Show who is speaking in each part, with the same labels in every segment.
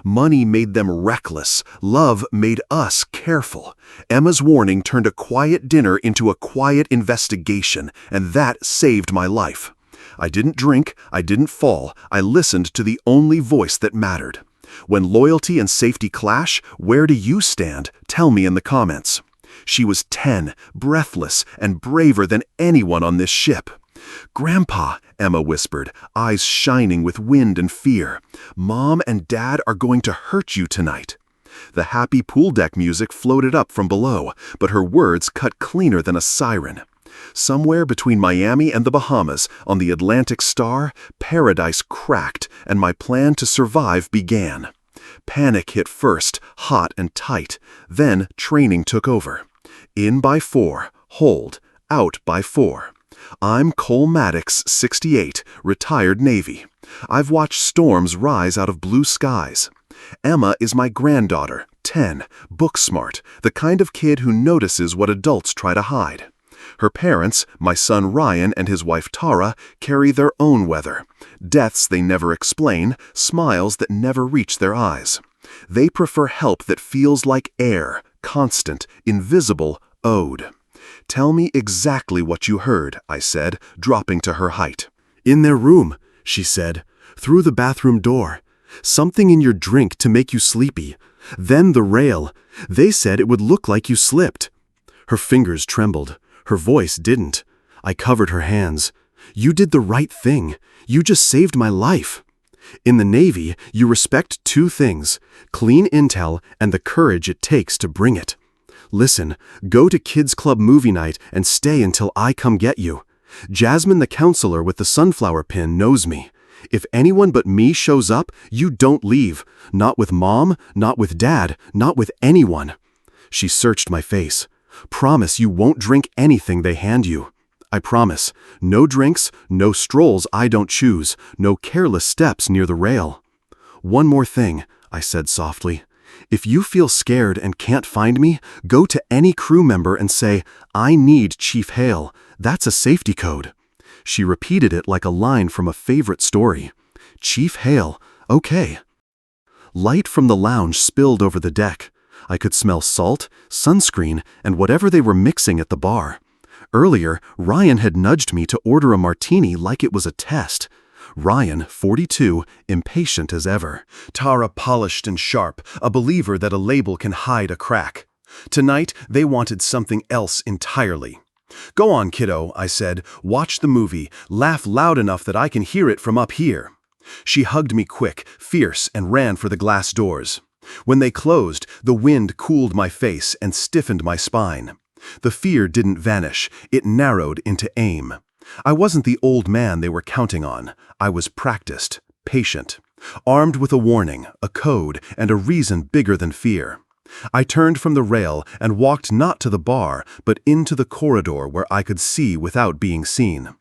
Speaker 1: Money made them reckless. Love made us careful. Emma's warning turned a quiet dinner into a quiet investigation, and that saved my life. I didn't drink, I didn't fall, I listened to the only voice that mattered. When loyalty and safety clash, where do you stand? Tell me in the comments. She was 10, breathless, and braver than anyone on this ship. "Grandpa," Emma whispered, eyes shining with wind and fear. "Mom and Dad are going to hurt you tonight." The happy pool deck music floated up from below, but her words cut cleaner than a siren. Somewhere between Miami and the Bahamas, on the Atlantic Star, paradise cracked, and my plan to survive began. Panic hit first, hot and tight. Then training took over. In by 4, hold, out by 4. I'm Cole Maddox, 68, retired Navy. I've watched storms rise out of blue skies. Emma is my granddaughter, 10, book smart, the kind of kid who notices what adults try to hide. Her parents, my son Ryan and his wife Tara, carry their own weather. Deaths they never explain, smiles that never reach their eyes. They prefer help that feels like air, constant, invisible, owed. "Tell me exactly what you heard," I said, dropping to her height. "In their room," she said, "through the bathroom door. Something in your drink to make you sleepy. Then the rail. They said it would look like you slipped." Her fingers trembled. Her voice didn't. I covered her hands. "You did the right thing. You just saved my life." In the Navy, you respect 2 things, clean intel and the courage it takes to bring it. Listen, go to Kids Club movie night and stay until I come get you. Jasmine the counselor with the sunflower pin knows me. If anyone but me shows up, you don't leave. Not with Mom, not with Dad, not with anyone. She searched my face. "Promise you won't drink anything they hand you." "I promise. No drinks, no strolls I don't choose, no careless steps near the rail." "One more thing," I said softly. "If you feel scared and can't find me, go to any crew member and say, 'I need Chief Hale.' That's a safety code." She repeated it like a line from a favorite story. "Chief Hale, okay." Light from the lounge spilled over the deck. I could smell salt, sunscreen, and whatever they were mixing at the bar. Earlier, Ryan had nudged me to order a martini like it was a test. Ryan, 42, impatient as ever. Tara polished and sharp, a believer that a label can hide a crack. Tonight, they wanted something else entirely. "Go on, kiddo," I said. "Watch the movie. Laugh loud enough that I can hear it from up here." She hugged me quick, fierce, and ran for the glass doors. When they closed, the wind cooled my face and stiffened my spine. The fear didn't vanish, it narrowed into aim. I wasn't the old man they were counting on. I was practiced, patient, armed with a warning, a code, and a reason bigger than fear. I turned from the rail and walked not to the bar, but into the corridor where I could see without being seen.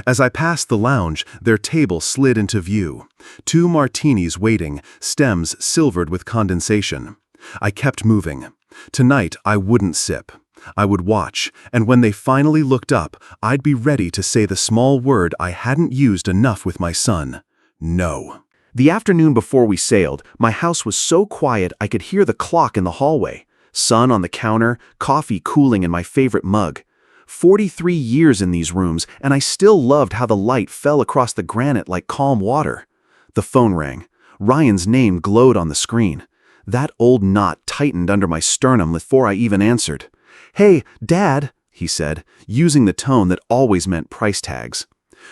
Speaker 1: As I passed the lounge, their table slid into view. 2 martinis waiting, stems silvered with condensation. I kept moving. Tonight, I wouldn't sip. I would watch, and when they finally looked up, I'd be ready to say the small word I hadn't used enough with my son: no. The afternoon before we sailed, my house was so quiet I could hear the clock in the hallway. Sun on the counter, coffee cooling in my favorite mug. 43 years in these rooms, and I still loved how the light fell across the granite like calm water. The phone rang. Ryan's name glowed on the screen. That old knot tightened under my sternum before I even answered. "Hey, Dad," he said, using the tone that always meant price tags.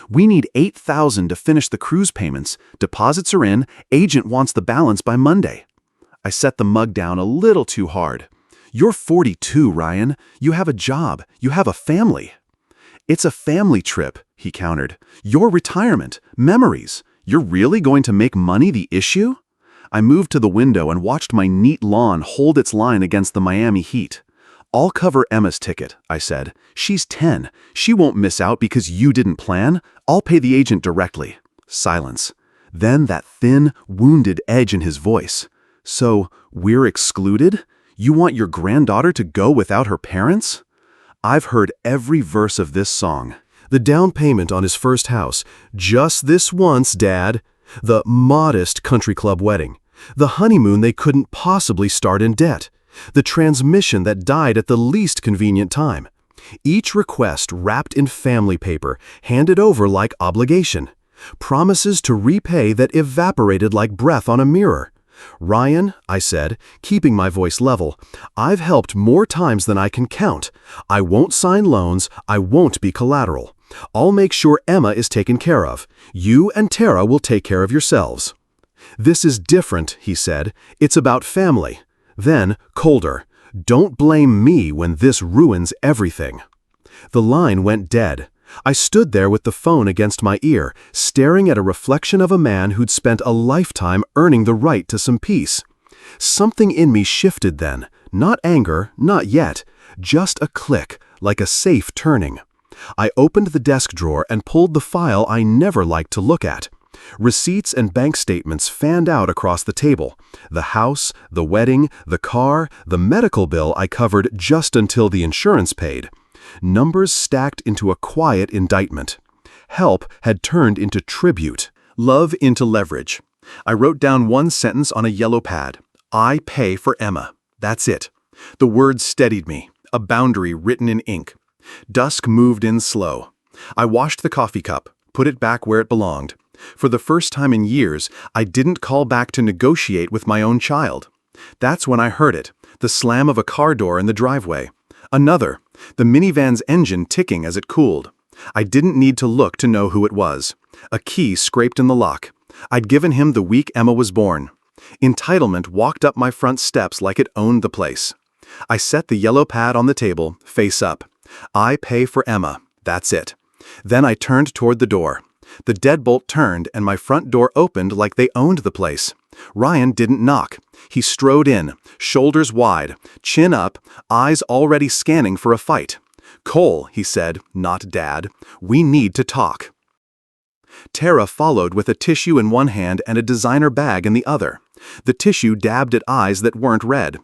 Speaker 1: "We need $8,000 to finish the cruise payments. Deposits are in. Agent wants the balance by Monday." I set the mug down a little too hard. "You're 42, Ryan. You have a job. You have a family." "It's a family trip," he countered. "Your retirement. Memories. You're really going to make money the issue?" I moved to the window and watched my neat lawn hold its line against the Miami heat. "I'll cover Emma's ticket," I said. "She's 10. She won't miss out because you didn't plan. I'll pay the agent directly." Silence. Then that thin, wounded edge in his voice. "So, we're excluded? You want your granddaughter to go without her parents?" I've heard every verse of this song. The down payment on his first house. "Just this once, Dad." The modest country club wedding.
Speaker 2: the honeymoon they couldn't possibly start in debt, the transmission that died at the least convenient time. Each request wrapped in family paper, handed over like obligation. Promises to repay that evaporated like breath on a mirror. "Ryan," I said, keeping my voice level, "I've helped more times than I can count. I won't sign loans, I won't be collateral. I'll make sure Emma is taken care of. You and Tara will take care of yourselves." "This is different," he said. "It's about family." Then, colder, "Don't blame me when this ruins everything." The line went dead. I stood there with the phone against my ear, staring at a reflection of a man who'd spent a lifetime earning the right to some peace. Something in me shifted then, not anger, not yet, just a click, like a safe turning. I opened the desk drawer and pulled the file I never liked to look at. Receipts and bank statements fanned out across the table. The house, the wedding, the car, the medical bill I covered just until the insurance paid. Numbers stacked into a quiet indictment. Help had turned into tribute. Love into leverage. I wrote down one sentence on a yellow pad. "I pay for Emma." That's it. The words steadied me, a boundary written in ink. Dusk moved in slow. I washed the coffee cup, put it back where it belonged. For the first time in years, I didn't call back to negotiate with my own child. That's when I heard it, the slam of a car door in the driveway. Another, the minivan's engine ticking as it cooled. I didn't need to look to know who it was. A key scraped in the lock. I'd given him the week Emma was born. Entitlement walked up my front steps like it owned the place. I set the yellow pad on the table, face up. I pay for Emma. That's it. Then I turned toward the door. The deadbolt turned and my front door opened like they owned the place. Ryan didn't knock. He strode in, shoulders wide, chin up, eyes already scanning for a fight. "Cole," he said, not Dad, "we need to talk." Tara followed with a tissue in one hand and a designer bag in the other. The tissue dabbed at eyes that weren't red.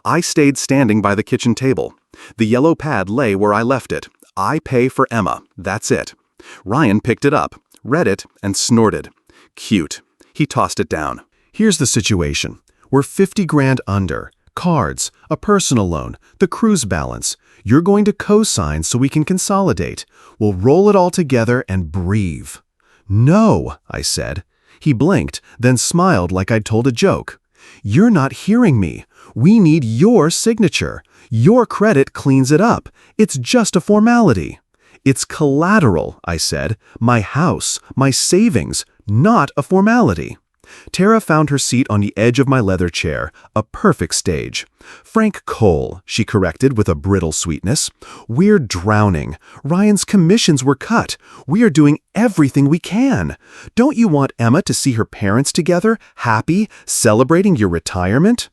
Speaker 2: I stayed standing by the kitchen table. The yellow pad lay where I left it. I pay for Emma. That's it. Ryan picked it up, read it, and snorted. Cute. He tossed it down. "Here's the situation. We're 50 grand under. Cards, a personal loan, the cruise balance. You're going to co-sign so we can consolidate. We'll roll it all together and breathe." "No," I said. He blinked, then smiled like I'd told a joke. "You're not hearing me. We need your signature. Your credit cleans it up. It's just a formality." "It's collateral," I said. "My house, my savings, not a formality." Tara found her seat on the edge of my leather chair, a perfect stage. "Frank Cole," she corrected with a brittle sweetness. "We're drowning. Ryan's commissions were cut. We are doing everything we can. Don't you want Emma to see her parents together, happy, celebrating your retirement?"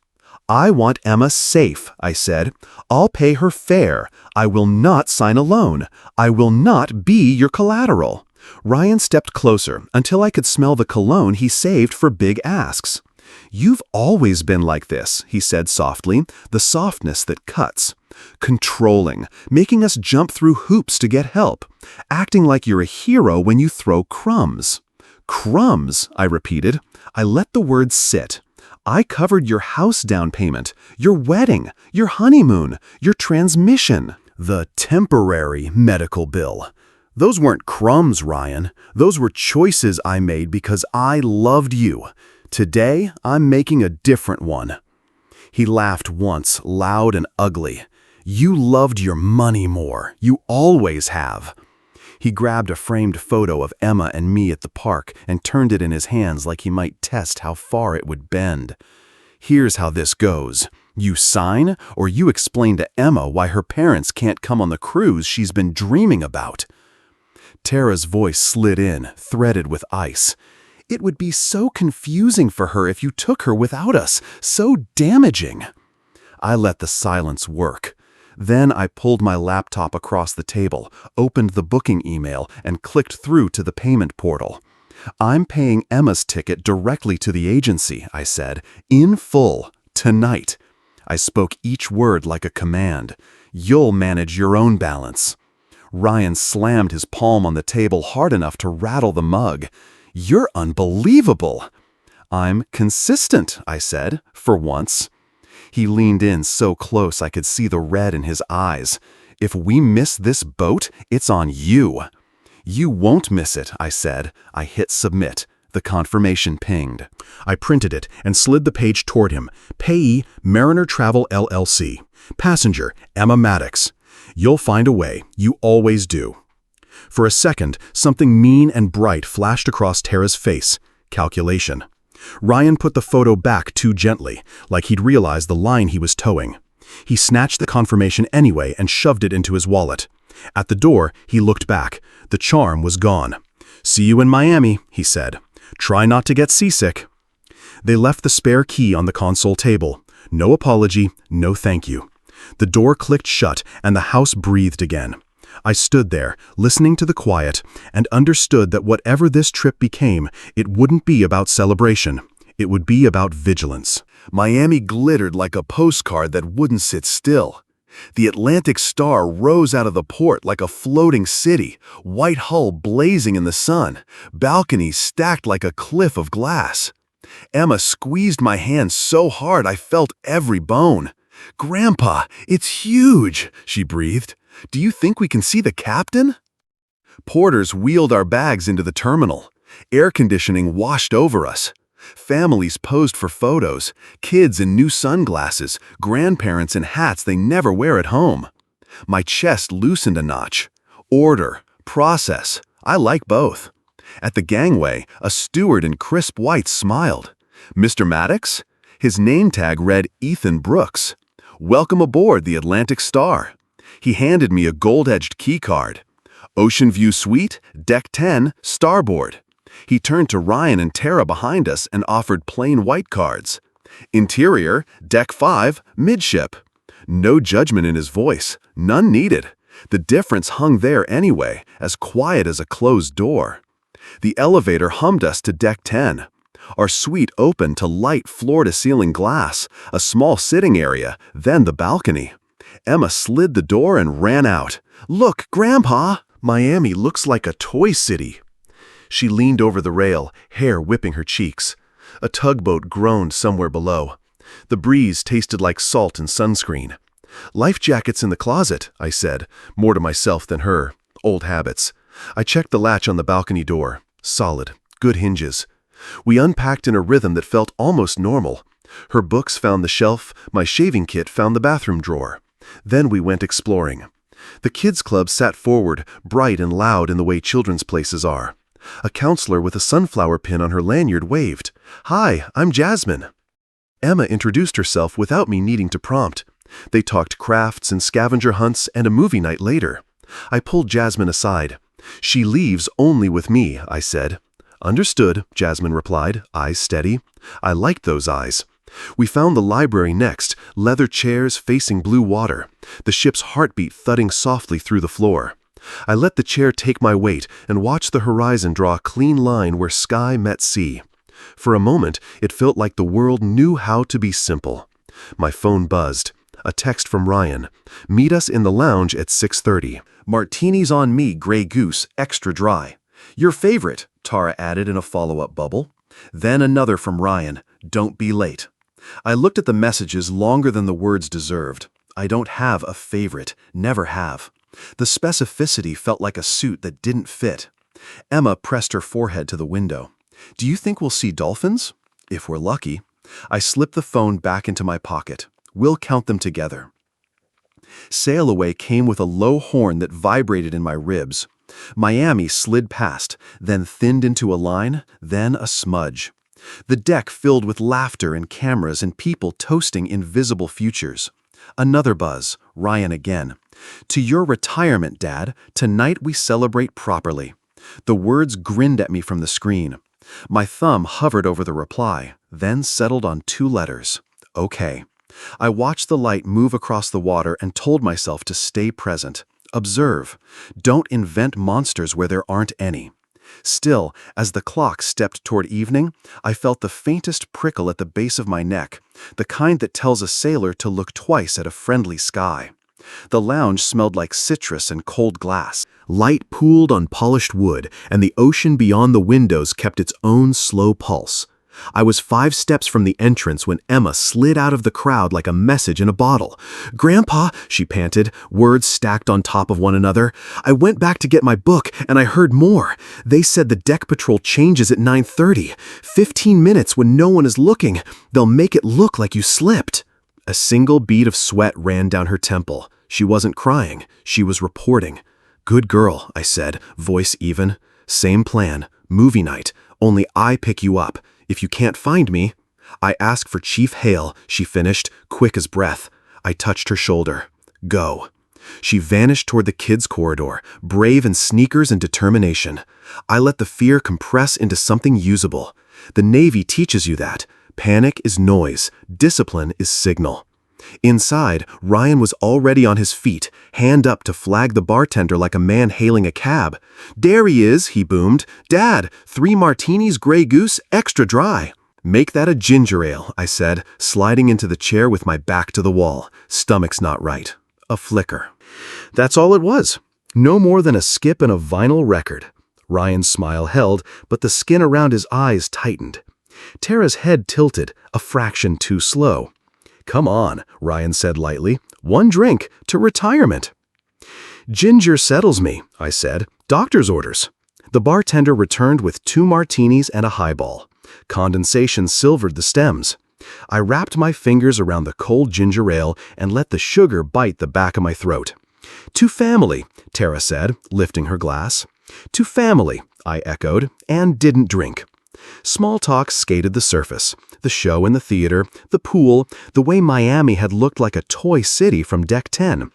Speaker 2: "I want Emma safe," I said. "I'll pay her fair. I will not sign a loan. I will not be your collateral." Ryan stepped closer until I could smell the cologne he saved for big asks. "You've always been like this," he said softly, the softness that cuts. "Controlling, making us jump through hoops to get help, acting like you're a hero when you throw crumbs." "Crumbs," I repeated. I let the words sit. "I covered your house down payment, your wedding, your honeymoon, your transmission, the temporary medical bill. Those weren't crumbs, Ryan. Those were choices I made because I loved you. Today, I'm making a different one." He laughed once, loud and ugly. "You loved your money more. You always have." He grabbed a framed photo of Emma and me at the park and turned it in his hands like he might test how far it would bend. "Here's how this goes. You sign, or you explain to Emma why her parents can't come on the cruise she's been dreaming about." Tara's voice slid in, threaded with ice. "It would be so confusing for her if you took her without us, so damaging." I let the silence work. Then I pulled my laptop across the table, opened the booking email, and clicked through to the payment portal. "I'm paying Emma's ticket directly to the agency," I said, "in full, tonight." I spoke each word like a command. "You'll manage your own balance." Ryan slammed his palm on the table hard enough to rattle the mug. "You're unbelievable." I'm consistent, I said, for once. He leaned in so close I could see the red in his eyes. If we miss this boat, it's on you. You won't miss it, I said. I hit submit. The confirmation pinged. I printed it and slid the page toward him. Payee, Mariner Travel LLC. Passenger, Emma Maddox. You'll find a way. You always do. For a second, something mean and bright flashed across Tara's face. Calculation. Ryan put the photo back too gently, like he'd realized the line he was towing. He snatched the confirmation anyway and shoved it into his wallet. At the door, he looked back. The charm was gone. See you in Miami, he said. Try not to get seasick. They left the spare key on the console table. No apology, no thank you. The door clicked shut and the house breathed again. I stood there, listening to the quiet, and understood that whatever this trip became, it wouldn't be about celebration. It would be about vigilance.
Speaker 1: Miami glittered like a postcard that wouldn't sit still. The Atlantic Star rose out of the port like a floating city, white hull blazing in the sun, balconies stacked like a cliff of glass. Emma squeezed my hand so hard I felt every bone. "Grandpa, it's huge," she breathed. "Do you think we can see the captain?" Porters wheeled our bags into the terminal. Air conditioning washed over us. Families posed for photos, kids in new sunglasses, grandparents in hats they never wear at home. My chest loosened a notch. Order, process, I like both. At the gangway, a steward in crisp white smiled. "Mr. Maddox?" His name tag read Ethan Brooks. "Welcome aboard the Atlantic Star." He handed me a gold-edged key card. "Ocean View Suite, Deck 10, Starboard." He turned to Ryan and Tara behind us and offered plain white cards. "Interior, Deck 5, Midship." No judgment in his voice, none needed. The difference hung there anyway, as quiet as a closed door. The elevator hummed us to Deck 10. Our suite opened to light floor-to-ceiling glass, a small sitting area, then the balcony. Emma slid the door and ran out. "Look, Grandpa! Miami looks like a toy city." She leaned over the rail, hair whipping her cheeks. A tugboat groaned somewhere below. The breeze tasted like salt and sunscreen. "Life jackets in the closet," I said, more to myself than her. Old habits. I checked the latch on the balcony door. Solid. Good hinges. We unpacked in a rhythm that felt almost normal. Her books found the shelf, my shaving kit found the bathroom drawer. Then we went exploring. The kids' club sat forward, bright and loud in the way children's places are. A counselor with a sunflower pin on her lanyard waved. "Hi, I'm Jasmine." Emma introduced herself without me needing to prompt. They talked crafts and scavenger hunts and a movie night later. I pulled Jasmine aside. "She leaves only with me," I said. "Understood," Jasmine replied, eyes steady. I liked those eyes. We found the library next, leather chairs facing blue water, the ship's heartbeat thudding softly through the floor. I let the chair take my weight and watched the horizon draw a clean line where sky met sea. For a moment, it felt like the world knew how to be simple. My phone buzzed. A text from Ryan. "Meet us in the lounge at 6:30. Martinis on me, Grey Goose, extra dry. Your favorite," Tara added in a follow-up bubble. Then another from Ryan. "Don't be late." I looked at the messages longer than the words deserved. I don't have a favorite. Never have. The specificity felt like a suit that didn't fit. Emma pressed her forehead to the window. "Do you think we'll see dolphins?" "If we're lucky." I slipped the phone back into my pocket. "We'll count them together." Sail Away came with a low horn that vibrated in my ribs. Miami slid past, then thinned into a line, then a smudge. The deck filled with laughter and cameras and people toasting invisible futures. Another buzz, Ryan again. "To your retirement, Dad. Tonight we celebrate properly." The words grinned at me from the screen. My thumb hovered over the reply, then settled on 2 letters. Okay. I watched the light move across the water and told myself to stay present. Observe. Don't invent monsters where there aren't any. Still, as the clock stepped toward evening, I felt the faintest prickle at the base of my neck, the kind that tells a sailor to look twice at a friendly sky. The lounge smelled like citrus and cold glass. Light pooled on polished wood, and the ocean beyond the windows kept its own slow pulse.
Speaker 2: I was 5 steps from the entrance when Emma slid out of the crowd like a message in a bottle. "Grandpa," she panted, words stacked on top of one another. "I went back to get my book, and I heard more. They said the deck patrol changes at 9:30. 15 minutes when no one is looking. They'll make it look like you slipped." A single bead of sweat ran down her temple. She wasn't crying. She was reporting. "Good girl," I said, voice even. "Same plan. Movie night. Only I pick you up. If you can't find me—" "I ask for Chief Hale," she finished, quick as breath. I touched her shoulder. "Go." She vanished toward the kids' corridor, brave in sneakers and determination. I let the fear compress into something usable. The Navy teaches you that. Panic is noise. Discipline is signal. Inside, Ryan was already on his feet, hand up to flag the bartender like a man hailing a cab. "There he is," he boomed. "Dad, 3 martinis, Grey Goose, extra dry." "Make that a ginger ale," I said, sliding into the chair with my back to the wall. Stomach's not right. A flicker. That's all it was. No more than a skip in a vinyl record. Ryan's smile held, but the skin around his eyes tightened. Tara's head tilted, a fraction too slow. "Come on," Ryan said lightly. "1 drink to retirement." "Ginger settles me," I said. "Doctor's orders." The bartender returned with 2 martinis and a highball. Condensation silvered the stems. I wrapped my fingers around the cold ginger ale and let the sugar bite the back of my throat. "To family," Tara said, lifting her glass. "To family," I echoed, and didn't drink. Small talk skated the surface. The show in the theater, the pool, the way Miami had looked like a toy city from Deck 10.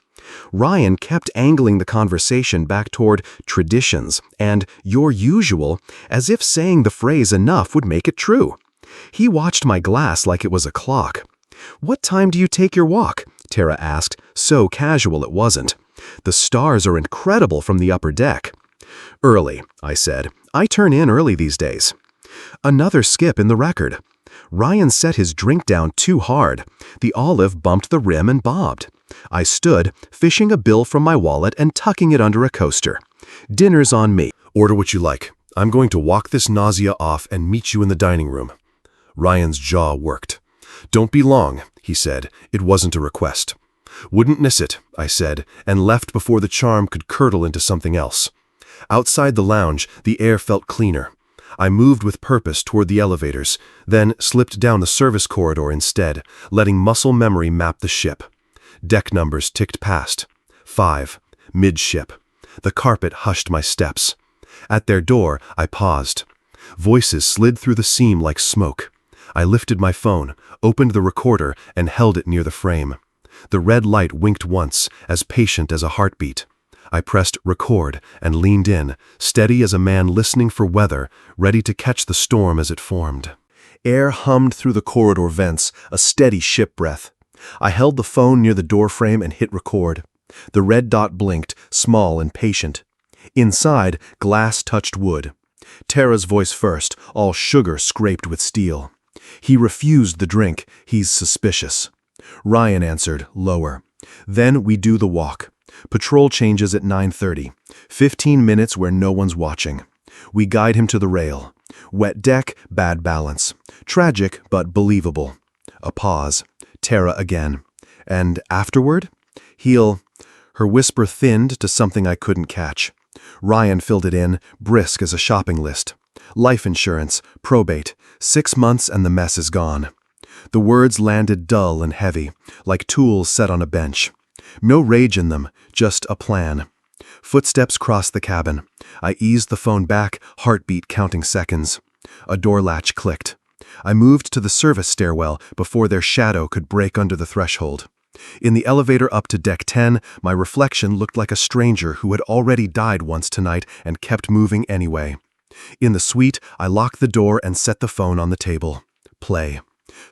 Speaker 2: Ryan kept angling the conversation back toward traditions and your usual, as if saying the phrase enough would make it true. He watched my glass like it was a clock. "What time do you take your walk?" Tara asked, so casual it wasn't. "The stars are incredible from the upper deck." "Early," I said. "I turn in early these days." Another skip in the record. Ryan set his drink down too hard. The olive bumped the rim and bobbed. I stood, fishing a bill from my wallet and tucking it under a coaster. "Dinner's on me."
Speaker 1: "Order what you like. I'm going to walk this nausea off and meet you in the dining room." Ryan's jaw worked. "Don't be long," he said. It wasn't a request. "Wouldn't miss it," I said, and left before the charm could curdle into something else. Outside the lounge, the air felt cleaner. I moved with purpose toward the elevators, then slipped down the service corridor instead, letting muscle memory map the ship. Deck numbers ticked past. 5. Midship. The carpet hushed my steps. At their door, I paused. Voices slid through the seam like smoke. I lifted my phone, opened the recorder, and held it near the frame. The red light winked once, as patient as a heartbeat. I pressed record and leaned in, steady as a man listening for weather, ready to catch the storm as it formed. Air hummed through the corridor vents, a steady ship breath. I held the phone near the doorframe and hit record. The red dot blinked, small and patient. Inside, glass touched wood. Tara's voice first, all sugar scraped with steel. "He refused the drink. He's suspicious." Ryan answered, lower. "Then we do the walk. Patrol changes at 9:30. 15 minutes where no one's watching. We guide him to the rail. Wet deck, bad balance. Tragic, but believable." A pause. Tara again. "And afterward?" "He'll—" Her whisper thinned to something I couldn't catch. Ryan filled it in, brisk as a shopping list. "Life insurance, probate, 6 months and the mess is gone." The words landed dull and heavy, like tools set on a bench. No rage in them, just a plan. Footsteps crossed the cabin. I eased the phone back, heartbeat counting seconds. A door latch clicked. I moved to the service stairwell before their shadow could break under the threshold. In the elevator up to Deck 10, my reflection looked like a stranger who had already died once tonight and kept moving anyway. In the suite, I locked the door and set the phone on the table. Play.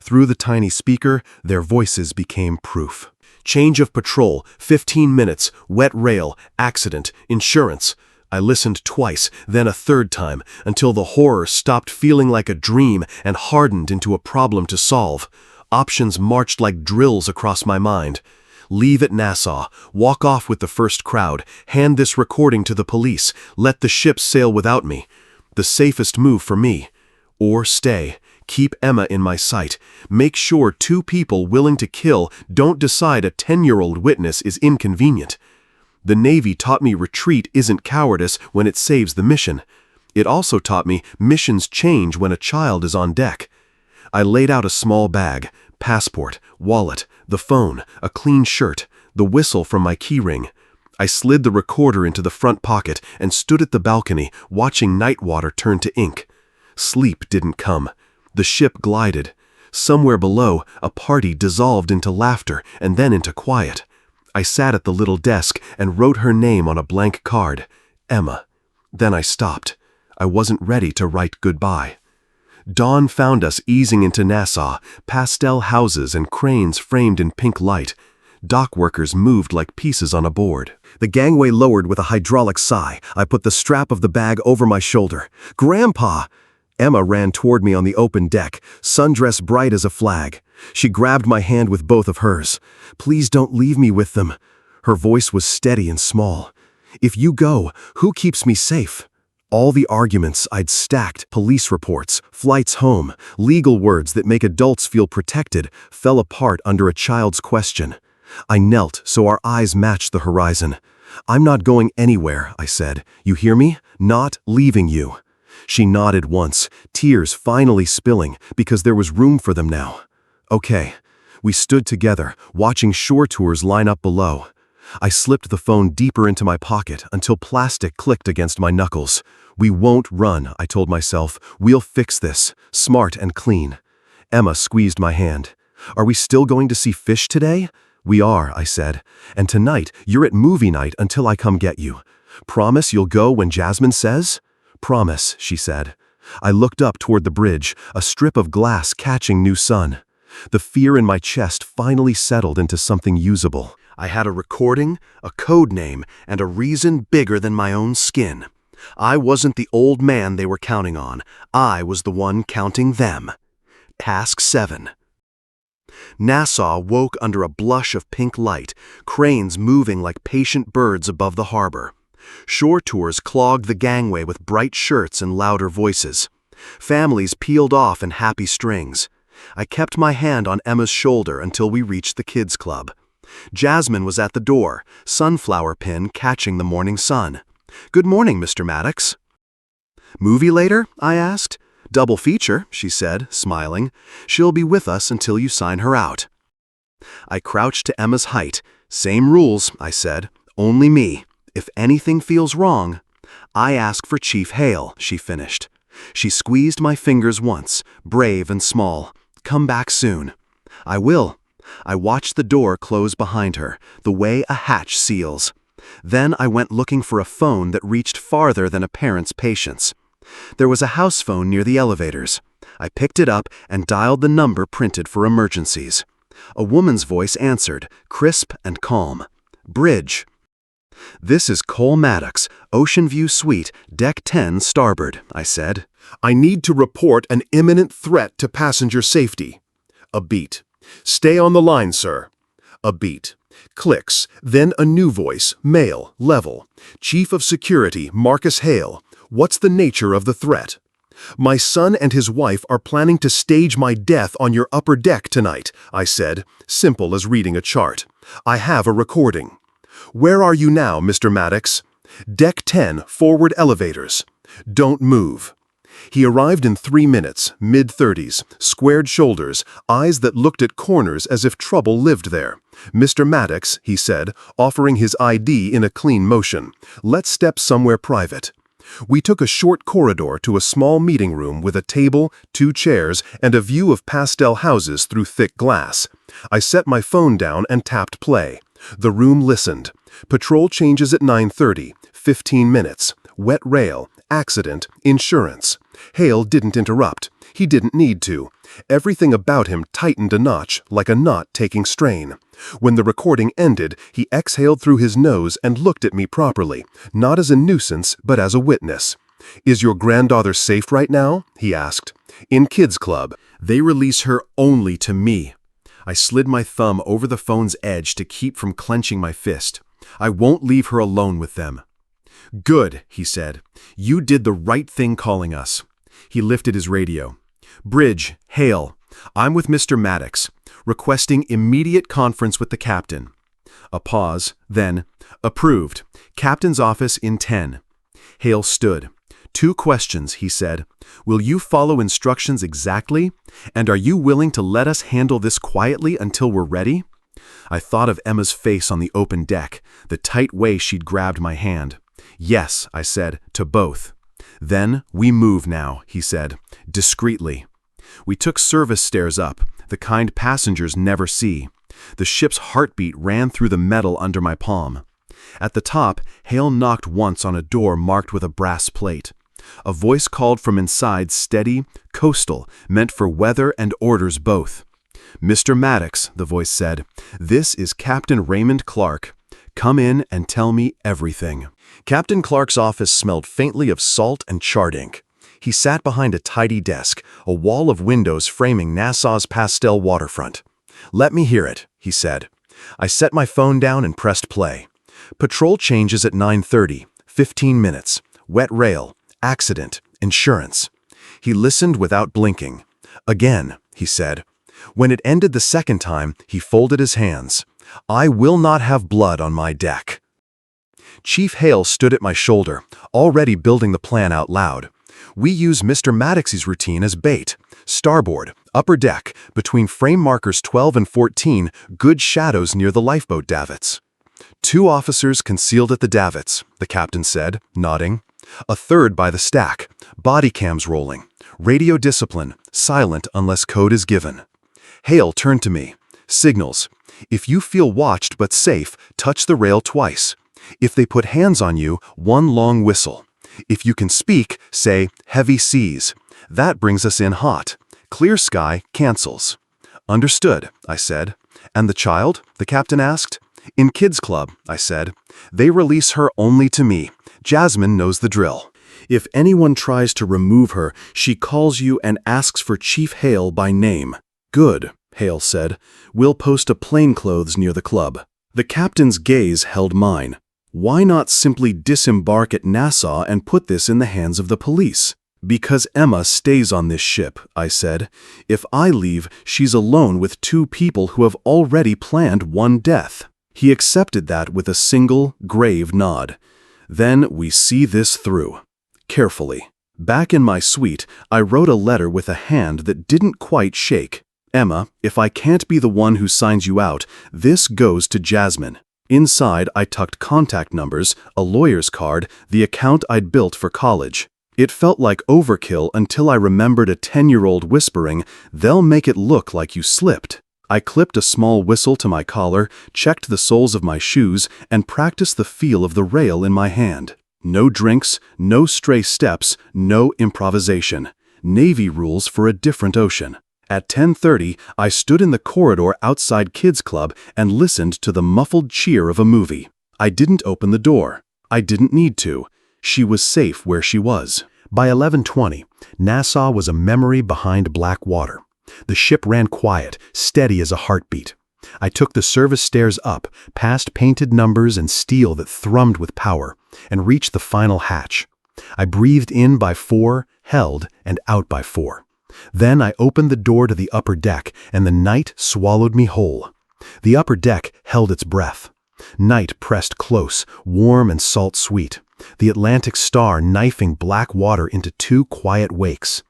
Speaker 1: Through the tiny speaker, their voices became proof. Change of patrol, 15 minutes, wet rail, accident, insurance. I listened twice, then a third time, until the horror stopped feeling like a dream and hardened into a problem to solve. Options marched like drills across my mind. Leave at Nassau, walk off with the first crowd, hand this recording to the police, let the ship sail without me. The safest move for me. Or stay,
Speaker 2: Keep Emma in my sight. Make sure 2 people willing to kill don't decide a 10-year-old witness is inconvenient. The Navy taught me retreat isn't cowardice when it saves the mission. It also taught me missions change when a child is on deck. I laid out a small bag, passport, wallet, the phone, a clean shirt, the whistle from my keyring. I slid the recorder into the front pocket and stood at the balcony, watching night water turn to ink. Sleep didn't come. The ship glided. Somewhere below, a party dissolved into laughter and then into quiet. I sat at the little desk and wrote her name on a blank card, Emma. Then I stopped. I wasn't ready to write goodbye. Dawn found us easing into Nassau, pastel houses and cranes framed in pink light. Dock workers moved like pieces on a board. The gangway lowered with a hydraulic sigh. I put the strap of the bag over my shoulder. "Grandpa!" Emma ran toward me on the open deck, sundress bright as a flag. She grabbed my hand with both of hers. "Please don't leave me with them." Her voice was steady and small. "If you go, who keeps me safe?" All the arguments I'd stacked, police reports, flights home, legal words that make adults feel protected, fell apart under a child's question. I knelt so our eyes matched the horizon. "I'm not going anywhere," I said. "You hear me? Not leaving you." She nodded once, tears finally spilling because there was room for them now. "Okay." We stood together, watching shore tours line up below. I slipped the phone deeper into my pocket until plastic clicked against my knuckles. "We won't run," I told myself. "We'll fix this, smart and clean." Emma squeezed my hand. "Are we still going to see fish today?" "We are," I said. "And tonight, you're at movie night until I come get you. Promise you'll go when Jasmine says?" "Promise," she said. I looked up toward the bridge, a strip of glass catching new sun. The fear in my chest finally settled into something usable. I had a recording, a code name, and a reason bigger than my own skin. I wasn't the old man they were counting on. I was the one counting them. Task 7. Nassau woke under a blush of pink light, cranes moving like patient birds above the harbor. Shore tours clogged the gangway with bright shirts and louder voices. Families peeled off in happy strings. I kept my hand on Emma's shoulder until we reached the kids' club. Jasmine was at the door, sunflower pin catching the morning sun. "Good morning, Mr. Maddox." "Movie later?" I asked. "Double feature," she said, smiling. "She'll be with us until you sign her out." I crouched to Emma's height. "Same rules," I said. "Only me. If anything feels wrong." "I ask for Chief Hale," she finished. She squeezed my fingers once, brave and small. "Come back soon." "I will." I watched the door close behind her, the way a hatch seals. Then I went looking for a phone that reached farther than a parent's patience. There was a house phone near the elevators. I picked it up and dialed the number printed for emergencies. A woman's voice answered, crisp and calm. "Bridge." "This is Cole Maddox, Ocean View Suite, Deck 10, starboard," I said. "I need to report an imminent threat to passenger safety." A beat. "Stay on the line, sir." A beat. Clicks, then a new voice, male, level. "Chief of Security, Marcus Hale. What's the nature of the threat?" "My son and his wife are planning to stage my death on your upper deck tonight," I said, simple as reading a chart. "I have a recording." "Where are you now, Mr. Maddox?" "Deck 10, forward elevators." "Don't move." He arrived in 3 minutes, mid-30s, squared shoulders, eyes that looked at corners as if trouble lived there. "Mr. Maddox," he said, offering his ID in a clean motion. "Let's step somewhere private." We took a short corridor to a small meeting room with a table, 2 chairs, and a view of pastel houses through thick glass. I set my phone down and tapped play. The room listened. "Patrol changes at 9:30, 15 minutes. Wet rail, accident, insurance." Hale didn't interrupt. He didn't need to. Everything about him tightened a notch, like a knot taking strain. When the recording ended, he exhaled through his nose and looked at me properly, not as a nuisance, but as a witness. "Is your granddaughter safe right now?" he asked. "In Kids Club. They release her only to me." I slid my thumb over the phone's edge to keep from clenching my fist. "I won't leave her alone with them." "Good," he said. "You did the right thing calling us." He lifted his radio. Bridge, Hale. I'm with Mr. Maddox, requesting immediate conference with the captain. A pause, then, approved. Captain's office in 10. Hale stood. 2 questions, he said. Will you follow instructions exactly? And are you willing to let us handle this quietly until we're ready? I thought of Emma's face on the open deck, the tight way she'd grabbed my hand. Yes, I said, to both. Then, we move now, he said, discreetly. We took service stairs up, the kind passengers never see. The ship's heartbeat ran through the metal under my palm. At the top, Hale knocked once on a door marked with a brass plate. A voice called from inside, steady, coastal, meant for weather and orders both. Mr. Maddox, the voice said, this is Captain Raymond Clark. Come in and tell me everything. Captain Clark's office smelled faintly of salt and charred ink. He sat behind a tidy desk, a wall of windows framing Nassau's pastel waterfront. Let me hear it, he said. I set my phone down and pressed play. Patrol changes at 9:30, 15 minutes, wet rail, accident, insurance. He listened without blinking. Again, he said. When it ended the second time, he folded his hands. I will not have blood on my deck. Chief Hale stood at my shoulder, already building the plan out loud. We use Mr. Maddox's routine as bait. Starboard, upper deck, between frame markers 12 and 14, good shadows near the lifeboat davits. 2 officers concealed at the davits, the captain said, nodding. A third by the stack, body cams rolling. Radio discipline, silent unless code is given. Hale turned to me. Signals. If you feel watched but safe, touch the rail twice. If they put hands on you, 1 long whistle. If you can speak, say, heavy seas. That brings us in hot. Clear sky cancels. Understood, I said. And the child? The captain asked. In Kids Club, I said. They release her only to me. Jasmine knows the drill. If anyone tries to remove her, she calls you and asks for Chief Hale by name. Good, Hale said. We'll post a plainclothes near the club. The captain's gaze held mine. Why not simply disembark at Nassau and put this in the hands of the police? Because Emma stays on this ship, I said. If I leave, she's alone with 2 people who have already planned 1 death. He accepted that with a single, grave nod. Then we see this through. Carefully. Back in my suite, I wrote a letter with a hand that didn't quite shake. Emma, if I can't be the one who signs you out, this goes to Jasmine. Inside, I tucked contact numbers, a lawyer's card, the account I'd built for college. It felt like overkill until I remembered a 10-year-old whispering, "They'll make it look like you slipped." I clipped a small whistle to my collar, checked the soles of my shoes, and practiced the feel of the rail in my hand. No drinks, no stray steps, no improvisation. Navy rules for a different ocean. At 10:30, I stood in the corridor outside Kids Club and listened to the muffled cheer of a movie. I didn't open the door. I didn't need to. She was safe where she was. By 11:20, Nassau was a memory behind black water. The ship ran quiet, steady as a heartbeat. I took the service stairs up, past painted numbers and steel that thrummed with power, and reached the final hatch. I breathed in by 4, held, and out by 4. Then I opened the door to the upper deck, and the night swallowed me whole. The upper deck held its breath. Night pressed close, warm and salt-sweet, the Atlantic star knifing black water into 2 quiet wakes.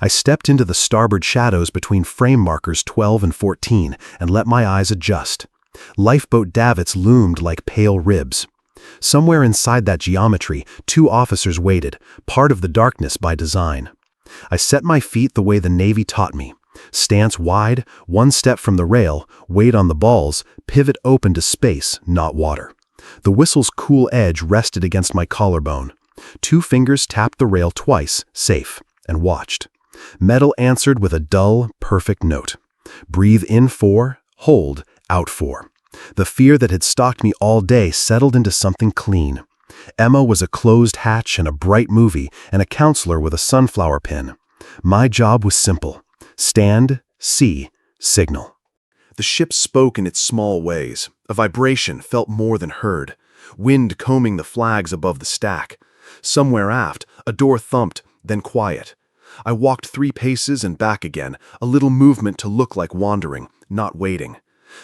Speaker 2: I stepped into the starboard shadows between frame markers 12 and 14 and let my eyes adjust. Lifeboat davits loomed like pale ribs. Somewhere inside that geometry, 2 officers waited, part of the darkness by design. I set my feet the way the Navy taught me. Stance wide, 1 step from the rail, weight on the balls, pivot open to space, not water. The whistle's cool edge rested against my collarbone. 2 fingers tapped the rail twice, safe, and watched. Metal answered with a dull, perfect note. Breathe in 4, hold, out 4. The fear that had stalked me all day settled into something clean. Emma was a closed hatch and a bright movie, and a counselor with a sunflower pin. My job was simple. Stand, see, signal. The ship spoke in its small ways. A vibration felt more than heard. Wind combing the flags above the stack. Somewhere aft, a door thumped, then quiet. I walked 3 paces and back again, a little movement to look like wandering, not waiting.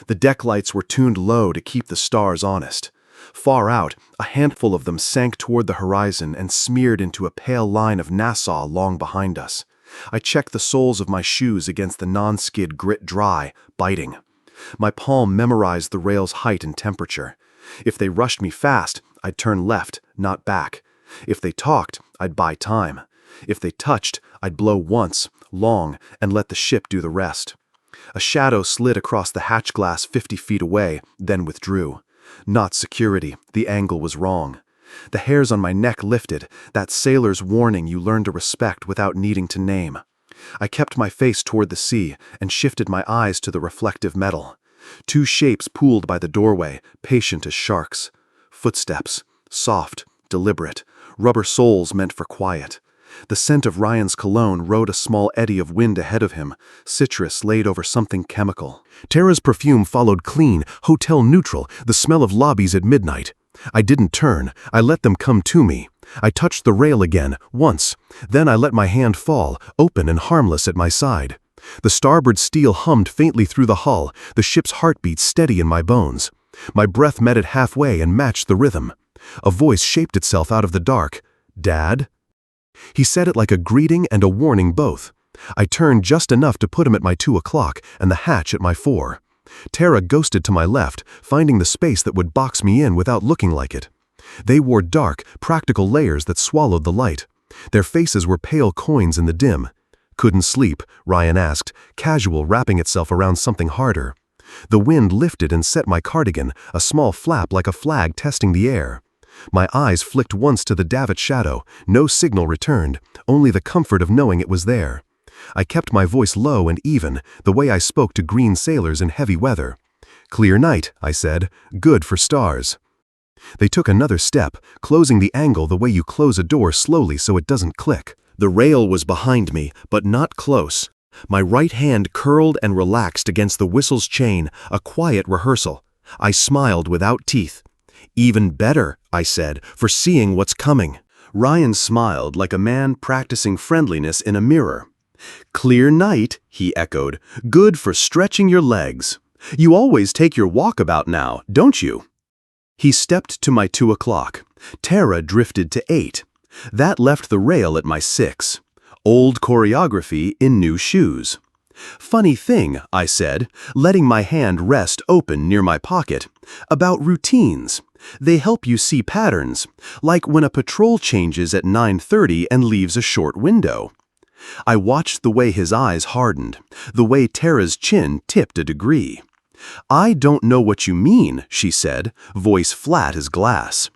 Speaker 2: The deck lights were tuned low to keep the stars honest. Far out, a handful of them sank toward the horizon and smeared into a pale line of Nassau long behind us. I checked the soles of my shoes against the non-skid grit dry, biting. My palm memorized the rail's height and temperature. If they rushed me fast, I'd turn left, not back. If they talked, I'd buy time. If they touched, I'd blow once, long, and let the ship do the rest. A shadow slid across the hatch glass 50 feet away, then withdrew. Not security, the angle was wrong. The hairs on my neck lifted, that sailor's warning you learn to respect without needing to name. I kept my face toward the sea and shifted my eyes to the reflective metal. 2 shapes pooled by the doorway, patient as sharks. Footsteps, soft, deliberate, rubber soles meant for quiet. The scent of Ryan's cologne rode a small eddy of wind ahead of him, citrus laid over something chemical. Tara's perfume followed clean, hotel neutral, the smell of lobbies at midnight. I didn't turn, I let them come to me. I touched the rail again, once. Then I let my hand fall, open and harmless at my side. The starboard steel hummed faintly through the hull, the ship's heartbeat steady in my bones. My breath met it halfway and matched the rhythm. A voice shaped itself out of the dark. "Dad?" He said it like a greeting and a warning both. I turned just enough to put him at my 2 o'clock and the hatch at my 4. Tara ghosted to my left, finding the space that would box me in without looking like it. They wore dark, practical layers that swallowed the light. Their faces were pale coins in the dim. "Couldn't sleep?" Ryan asked, casual wrapping itself around something harder. The wind lifted and set my cardigan, a small flap like a flag testing the air. My eyes flicked once to the davit shadow, no signal returned, only the comfort of knowing it was there. I kept my voice low and even, the way I spoke to green sailors in heavy weather. "Clear night," I said, "good for stars." They took another step, closing the angle the way you close a door slowly so it doesn't click. The rail was behind me, but not close. My right hand curled and relaxed against the whistle's chain, a quiet rehearsal. I smiled without teeth. "Even better," I said, "for seeing what's coming." Ryan smiled like a man practicing friendliness in a mirror. "Clear night," he echoed, "good for stretching your legs. You always take your walkabout now, don't you?" He stepped to my 2 o'clock. Tara drifted to 8. That left the rail at my 6. Old choreography in new shoes. "Funny thing," I said, letting my hand rest open near my pocket, "about routines. They help you see patterns, like when a patrol changes at 9:30 and leaves a short window." I watched the way his eyes hardened, the way Tara's chin tipped a degree. "I don't know what you mean," she said, voice flat as glass.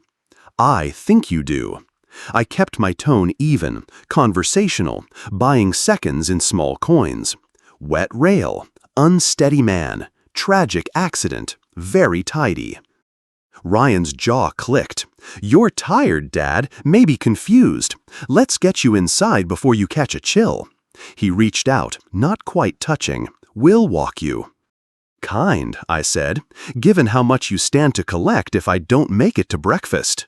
Speaker 2: "I think you do." I kept my tone even, conversational, buying seconds in small coins. Wet rail, unsteady man, tragic accident, very tidy. Ryan's jaw clicked. "You're tired, Dad, maybe confused. Let's get you inside before you catch a chill." He reached out, not quite touching. "We'll walk you." "Kind," I said, "given how much you stand to collect if I don't make it to breakfast."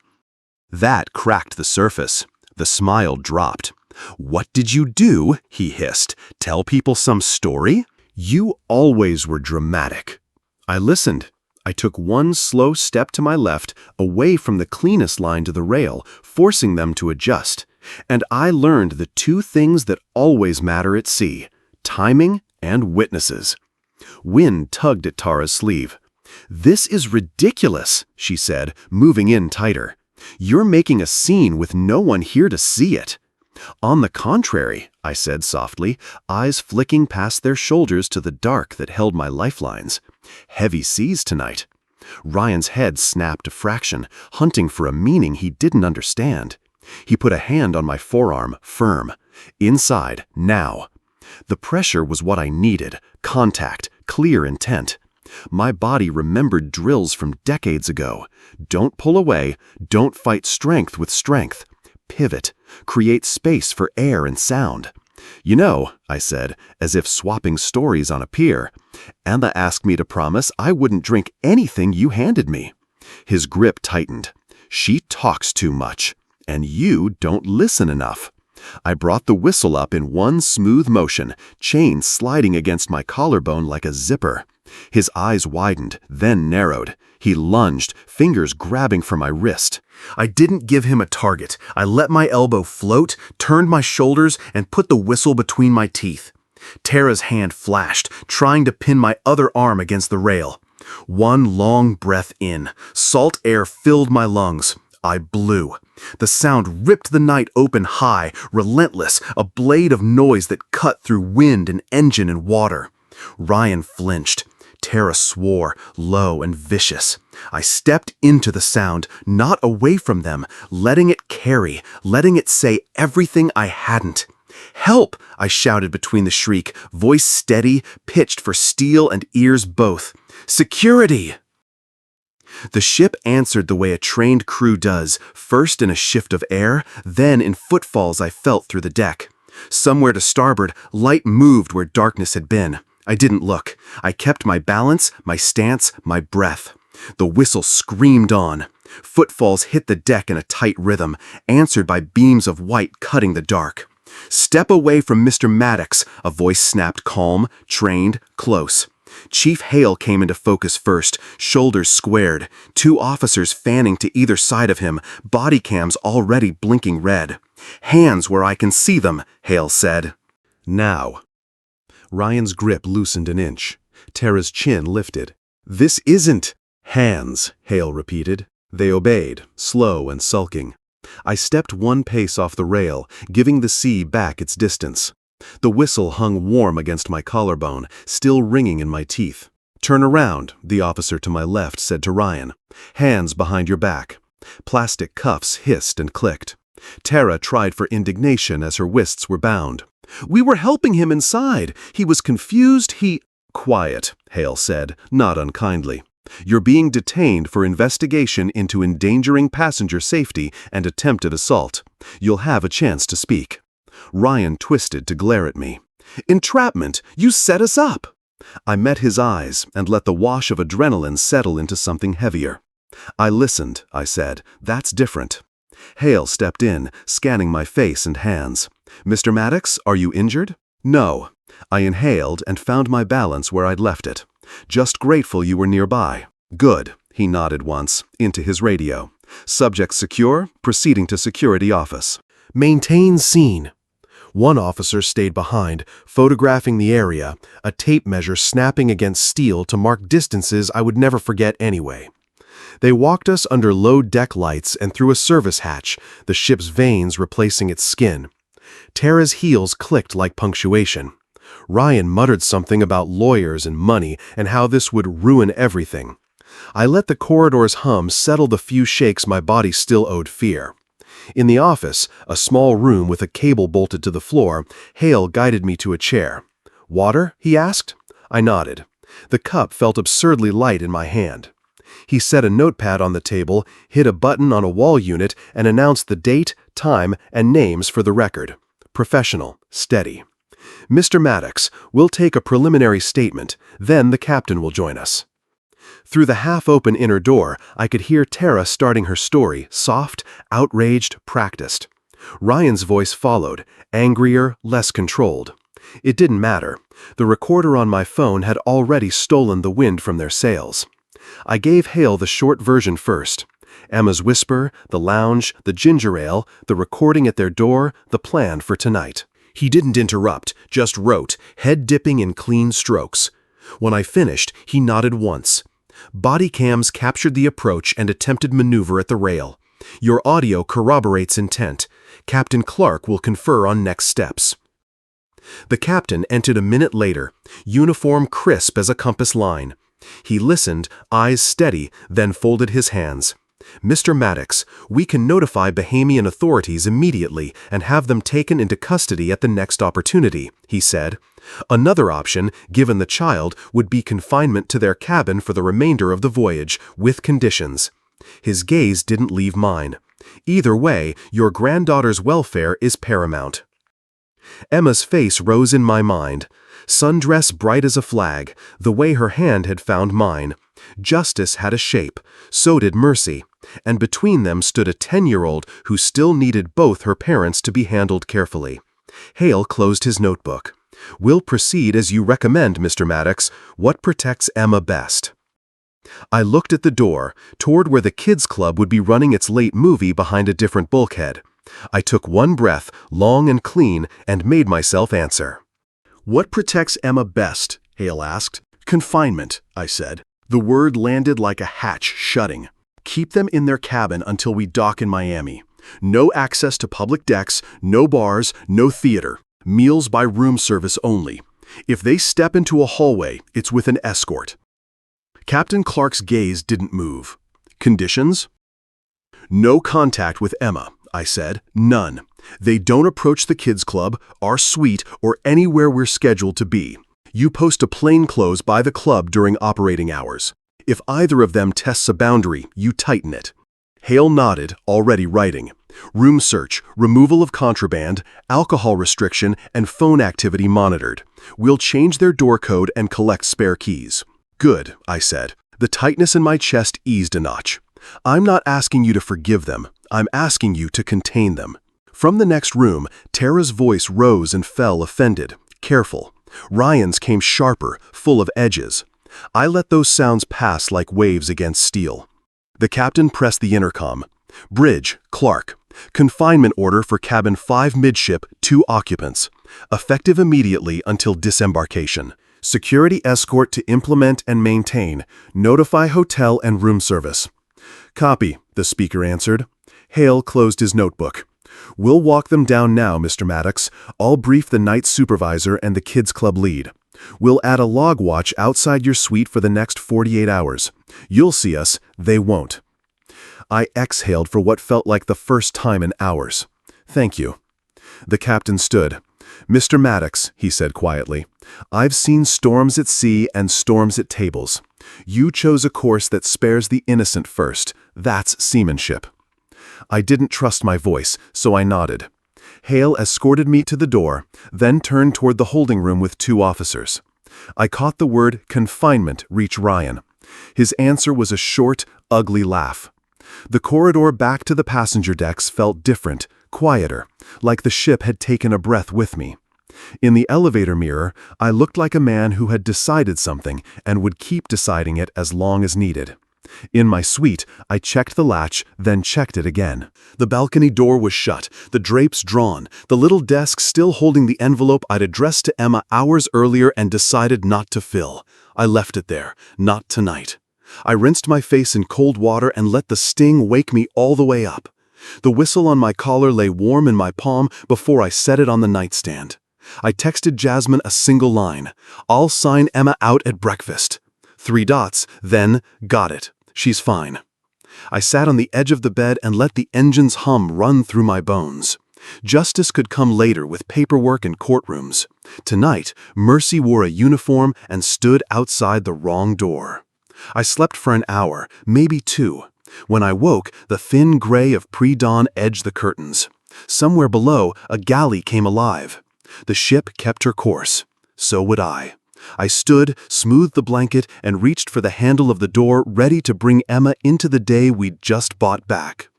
Speaker 2: That cracked the surface. The smile dropped. "What did you do?" he hissed. "Tell people some story?" "You always were dramatic." I listened. I took one slow step to my left, away from the cleanest line to the rail, forcing them to adjust. And I learned the 2 things that always matter at sea: timing and witnesses. Wind tugged at Tara's sleeve. "This is ridiculous," she said, moving in tighter. "You're making a scene with no one here to see it." "On the contrary," I said softly, eyes flicking past their shoulders to the dark that held my lifelines. "Heavy seas tonight." Ryan's head snapped a fraction, hunting for a meaning he didn't understand. He put a hand on my forearm, firm. "Inside, now." The pressure was what I needed, contact, clear intent. My body remembered drills from decades ago. Don't pull away, don't fight strength with strength. Pivot, create space for air and sound. "You know," I said, as if swapping stories on a pier, "Anna asked me to promise I wouldn't drink anything you handed me." His grip tightened. "She talks too much, and you don't listen enough."
Speaker 1: I brought the whistle up in one smooth motion, chain sliding against my collarbone like a zipper. His eyes widened, then narrowed. He lunged, fingers grabbing for my wrist. I didn't give him a target. I let my elbow float, turned my shoulders, and put the whistle between my teeth. Tara's hand flashed, trying to pin my other arm against the rail. One long breath in. Salt air filled my lungs. I blew. The sound ripped the night open high, relentless, a blade of noise that cut through wind and engine and water. Ryan flinched. Tara swore, low and vicious. I stepped into the sound, not away from them, letting it carry, letting it say everything I hadn't. "Help!" I shouted between the shriek, voice steady, pitched for steel and ears both. "Security!" The ship answered the way a trained crew does, first in a shift of air, then in footfalls I felt through the deck. Somewhere to starboard, light moved where darkness had been. I didn't look. I kept my balance, my stance, my breath. The whistle screamed on. Footfalls hit the deck in a tight rhythm, answered by beams of white cutting the dark. "Step away from Mr. Maddox," a voice snapped, calm, trained, close. Chief Hale came into focus first, shoulders squared, two officers fanning to either side of him, body cams already blinking red. "Hands where I can see them," Hale said.
Speaker 2: Now. Ryan's grip loosened an inch. Tara's chin lifted. "This isn't—" "Hands," Hale repeated. They obeyed, slow and sulking. I stepped one pace off the rail, giving the sea back its distance. The whistle hung warm against my collarbone, still ringing in my teeth. "Turn around," the officer to my left said to Ryan. "Hands behind your back." Plastic cuffs hissed and clicked. Tara tried for indignation as her wrists were bound. "We were helping him inside. He was confused, he—" "Quiet," Hale said, not unkindly. "You're being detained for investigation into endangering passenger safety and attempted assault. You'll have a chance to speak." Ryan twisted to glare at me. "Entrapment! You set us up!" I met his eyes and let the wash of adrenaline settle into something heavier. "I listened," I said. "That's different." Hale stepped in, scanning my face and hands. "Mr. Maddox, are you injured?" "No." I inhaled and found my balance where I'd left it. "Just grateful you were nearby." "Good," he nodded once, into his radio. "Subject secure, proceeding to security office." "Maintain scene." One officer stayed behind, photographing the area, a tape measure snapping against steel to mark distances I would never forget anyway. They walked us under low deck lights and through a service hatch, the ship's veins replacing its skin. Tara's heels clicked like punctuation. Ryan muttered something about lawyers and money and how this would ruin everything. I let the corridor's hum settle the few shakes my body still owed fear. In the office, a small room with a cable bolted to the floor, Hale guided me to a chair. "Water?" he asked. I nodded. The cup felt absurdly light in my hand. He set a notepad on the table, hit a button on a wall unit, and announced the date, time, and names for the record. Professional, steady. "Mr. Maddox, we'll take a preliminary statement, then the captain will join us." Through the half-open inner door, I could hear Tara starting her story, soft, outraged, practiced. Ryan's voice followed, angrier, less controlled. It didn't matter. The recorder on my phone had already stolen the wind from their sails. I gave Hale the short version first. Emma's whisper, the lounge, the ginger ale, the recording at their door, the plan for tonight. He didn't interrupt, just wrote, head-dipping in clean strokes. When I finished, he nodded once. Body cams captured the approach and attempted maneuver at the rail. Your audio corroborates intent. Captain Clark will confer on next steps. The captain entered a minute later, uniform crisp as a compass line. He listened, eyes steady, then folded his hands. "Mr. Maddox, we can notify Bahamian authorities immediately and have them taken into custody at the next opportunity," he said. "Another option, given the child, would be confinement to their cabin for the remainder of the voyage, with conditions." His gaze didn't leave mine. "Either way, your granddaughter's welfare is paramount." Emma's face rose in my mind. Sundress bright as a flag, the way her hand had found mine. Justice had a shape, so did mercy, and between them stood a 10-year-old who still needed both her parents to be handled carefully. Hale closed his notebook. "We'll proceed as you recommend, Mr. Maddox. What protects Emma best?" I looked at the door, toward where the kids' club would be running its late movie behind a different bulkhead. I took one breath, long and clean, and made myself answer.
Speaker 1: "What protects Emma best?" Hale asked. "Confinement," I said. The word landed like a hatch shutting. "Keep them in their cabin until we dock in Miami. No access to public decks, no bars, no theater. Meals by room service only. If they step into a hallway, it's with an escort." Captain Clark's gaze didn't move. "Conditions?" "No contact with Emma," I said. "None. They don't approach the kids' club, our suite, or anywhere we're scheduled to be. You post a plainclothes by the club during operating hours. If either of them tests a boundary, you tighten it." Hale nodded, already writing. "Room search, removal of contraband, alcohol restriction, and phone activity monitored. We'll change their door code and collect spare keys." "Good," I said. The tightness in my chest eased a notch. "I'm not asking you to forgive them. I'm asking you to contain them." From the next room, Tara's voice rose and fell offended, careful. Ryan's came sharper, full of edges. I let those sounds pass like waves against steel. The captain pressed the intercom. "Bridge, Clark. Confinement order for cabin 5 midship, 2 occupants. Effective immediately until disembarkation. Security escort to implement and maintain. Notify hotel and room service." "Copy," the speaker answered. Hale closed his notebook. "We'll walk them down now, Mr. Maddox. I'll brief the night supervisor and the kids' club lead. We'll add a log watch outside your suite for the next 48 hours. You'll see us, they won't." I exhaled for what felt like the first time in hours. "Thank you." The captain stood. "Mr. Maddox," he said quietly, "I've seen storms at sea and storms at tables. You chose a course that spares the innocent first. That's seamanship." I didn't trust my voice, so I nodded. Hale escorted me to the door, then turned toward the holding room with 2 officers. I caught the word confinement reach Ryan. His answer was a short, ugly laugh. The corridor back to the passenger decks felt different, quieter, like the ship had taken a breath with me. In the elevator mirror, I looked like a man who had decided something and would keep deciding it as long as needed. In my suite, I checked the latch, then checked it again. The balcony door was shut, the drapes drawn, the little desk still holding the envelope I'd addressed to Emma hours earlier and decided not to fill. I left it there, not tonight. I rinsed my face in cold water and let the sting wake me all the way up. The whistle on my collar lay warm in my palm before I set it on the nightstand. I texted Jasmine a single line. "I'll sign Emma out at breakfast." 3 dots, then, "Got it. She's fine." I sat on the edge of the bed and let the engine's hum run through my bones. Justice could come later with paperwork and courtrooms. Tonight, Mercy wore a uniform and stood outside the wrong door. I slept for an hour, maybe 2. When I woke, the thin gray of pre-dawn edged the curtains. Somewhere below, a galley came alive. The ship kept her course. So would I. I stood, smoothed the blanket, and reached for the handle of the door, ready to bring Emma into the day we'd just bought back.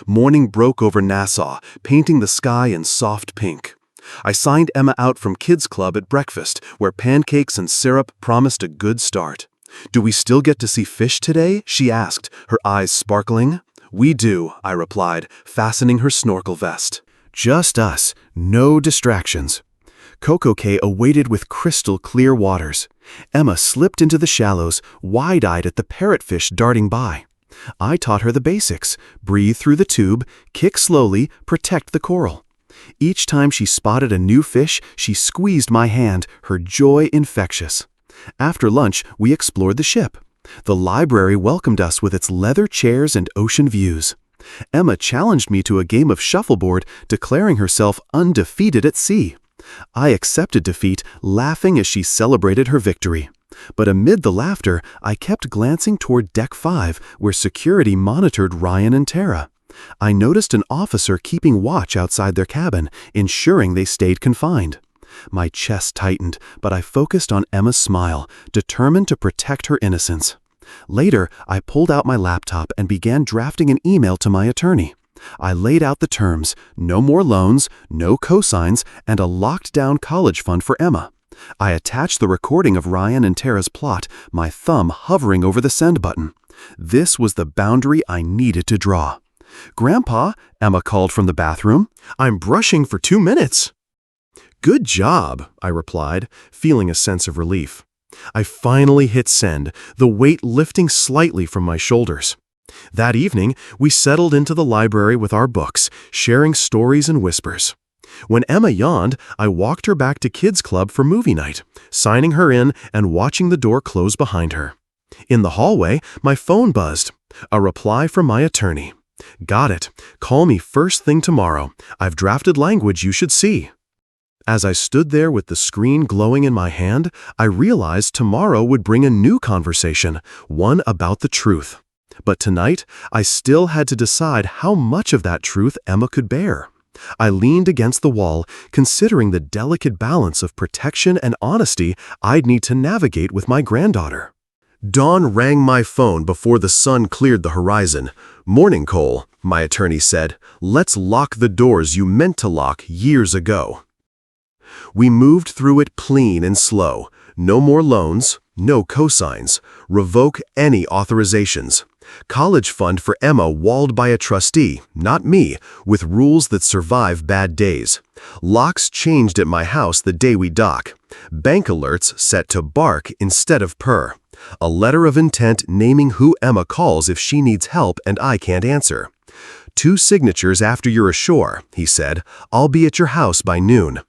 Speaker 1: Morning broke over Nassau, painting the sky in soft pink. I signed Emma out from Kids Club at breakfast, where pancakes and syrup promised a good start. "Do we still get to see fish today?" she asked, her eyes sparkling. "We do," I replied, fastening her snorkel vest. Just us, no distractions. Coco Cay awaited with crystal-clear waters. Emma slipped into the shallows, wide-eyed at the parrotfish darting by. I taught her the basics: breathe through the tube, kick slowly, protect the coral. Each time she spotted a new fish, she squeezed my hand, her joy infectious. After lunch, we explored the ship. The library welcomed us with its leather chairs and ocean views. Emma challenged me to a game of shuffleboard, declaring herself undefeated at sea. I accepted defeat, laughing as she celebrated her victory. But amid the laughter, I kept glancing toward Deck 5, where security monitored Ryan and Tara.
Speaker 2: I noticed an officer keeping watch outside their cabin, ensuring they stayed confined. My chest tightened, but I focused on Emma's smile, determined to protect her innocence. Later, I pulled out my laptop and began drafting an email to my attorney. I laid out the terms: no more loans, no cosigns, and a locked-down college fund for Emma. I attached the recording of Ryan and Tara's plot, my thumb hovering over the send button. This was the boundary I needed to draw. "Grandpa," Emma called from the bathroom, "I'm brushing for 2 minutes." "Good job," I replied, feeling a sense of relief. I finally hit send, the weight lifting slightly from my shoulders. That evening, we settled into the library with our books, sharing stories and whispers. When Emma yawned, I walked her back to Kids Club for movie night, signing her in and watching the door close behind her. In the hallway, my phone buzzed. A reply from my attorney. "Got it. Call me first thing tomorrow. I've drafted language you should see." As I stood there with the screen glowing in my hand, I realized tomorrow would bring a new conversation, one about the truth. But tonight, I still had to decide how much of that truth Emma could bear. I leaned against the wall, considering the delicate balance of protection and honesty I'd need to navigate with my granddaughter. Dawn rang my phone before the sun cleared the horizon. "Morning, Cole," my attorney said. "Let's lock the doors you meant to lock years ago." We moved through it clean and slow. No more loans, no cosigns. Revoke any authorizations. College fund for Emma walled by a trustee, not me, with rules that survive bad days. Locks changed at my house the day we dock. Bank alerts set to bark instead of purr. A letter of intent naming who Emma calls if she needs help and I can't answer. 2 signatures after you're ashore, he said. I'll be at your house by noon.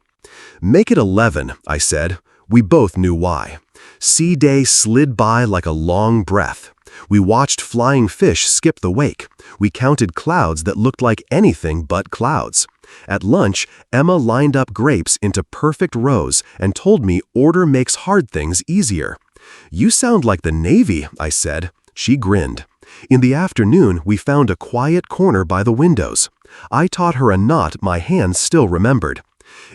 Speaker 2: Make it 11, I said. We both knew why. Sea day slid by like a long breath. We watched flying fish skip the wake. We counted clouds that looked like anything but clouds. At lunch, Emma lined up grapes into perfect rows and told me order makes hard things easier. You sound like the Navy, I said. She grinned. In the afternoon, we found a quiet corner by the windows. I taught her a knot my hands still remembered.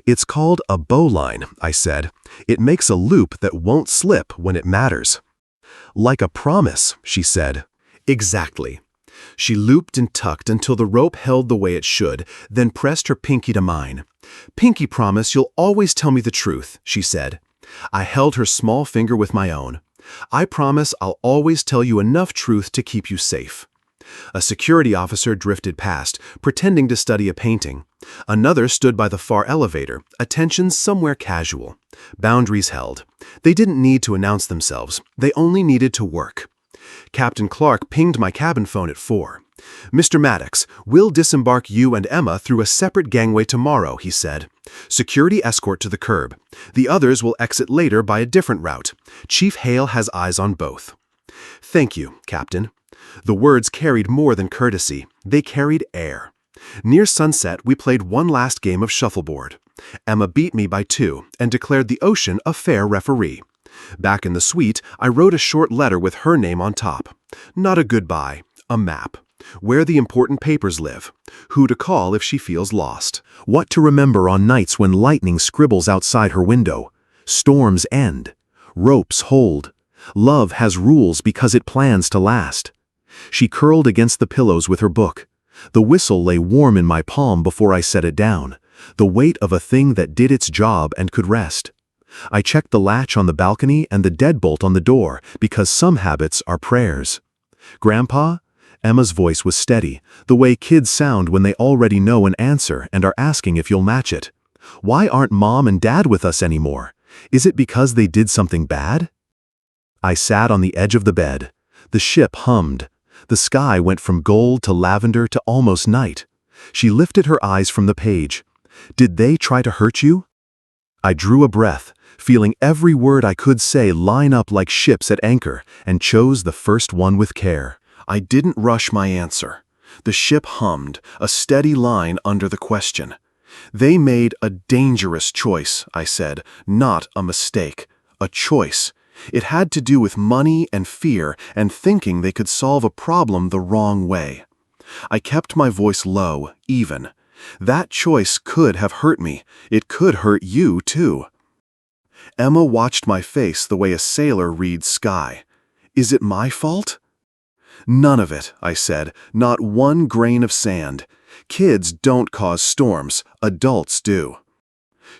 Speaker 2: It's called a bowline, I said. It makes a loop that won't slip when it matters. Like a promise, she said. Exactly. She looped and tucked until the rope held the way it should, then pressed her pinky to mine. Pinky promise you'll always tell me the truth, she said. I held her small finger with my own. I promise I'll always tell you enough truth to keep you safe. A security officer drifted past, pretending to study a painting. Another stood by the far elevator, attention somewhere casual. Boundaries held. They didn't need to announce themselves. They only needed to work. Captain Clark pinged my cabin phone at 4. Mr. Maddox, we'll disembark you and Emma through a separate gangway tomorrow, he said. Security escort to the curb. The others will exit later by a different route. Chief Hale has eyes on both. Thank you, Captain. The words carried more than courtesy. They carried air. Near sunset, we played one last game of shuffleboard. Emma beat me by 2 and declared the ocean a fair referee. Back in the suite, I wrote a short letter with her name on top. Not a goodbye, a map. Where the important papers live. Who to call if she feels lost. What to remember on nights when lightning scribbles outside her window. Storms end. Ropes hold. Love has rules because it plans to last. She curled against the pillows with her book. The whistle lay warm in my palm before I set it down, the weight of a thing that did its job and could rest. I checked the latch on the balcony and the deadbolt on the door because some habits are prayers. Grandpa? Emma's voice was steady, the way kids sound when they already know an answer and are asking if you'll match it. Why aren't Mom and Dad with us anymore? Is it because they did something bad? I sat on the edge of the bed. The ship hummed. The sky went from gold to lavender to almost night. She lifted her eyes from the page. Did they try to hurt you? I drew a breath, feeling every word I could say line up like ships at anchor, and chose the first one with care. I didn't rush my answer. The ship hummed, a steady line under the question. They made a dangerous choice, I said, not a mistake. A choice. It had to do with money and fear and thinking they could solve a problem the wrong way. I kept my voice low, even. That choice could have hurt me. It could hurt you, too. Emma watched my face the way a sailor reads sky. Is it my fault? None of it, I said, not one grain of sand. Kids don't cause storms, adults do.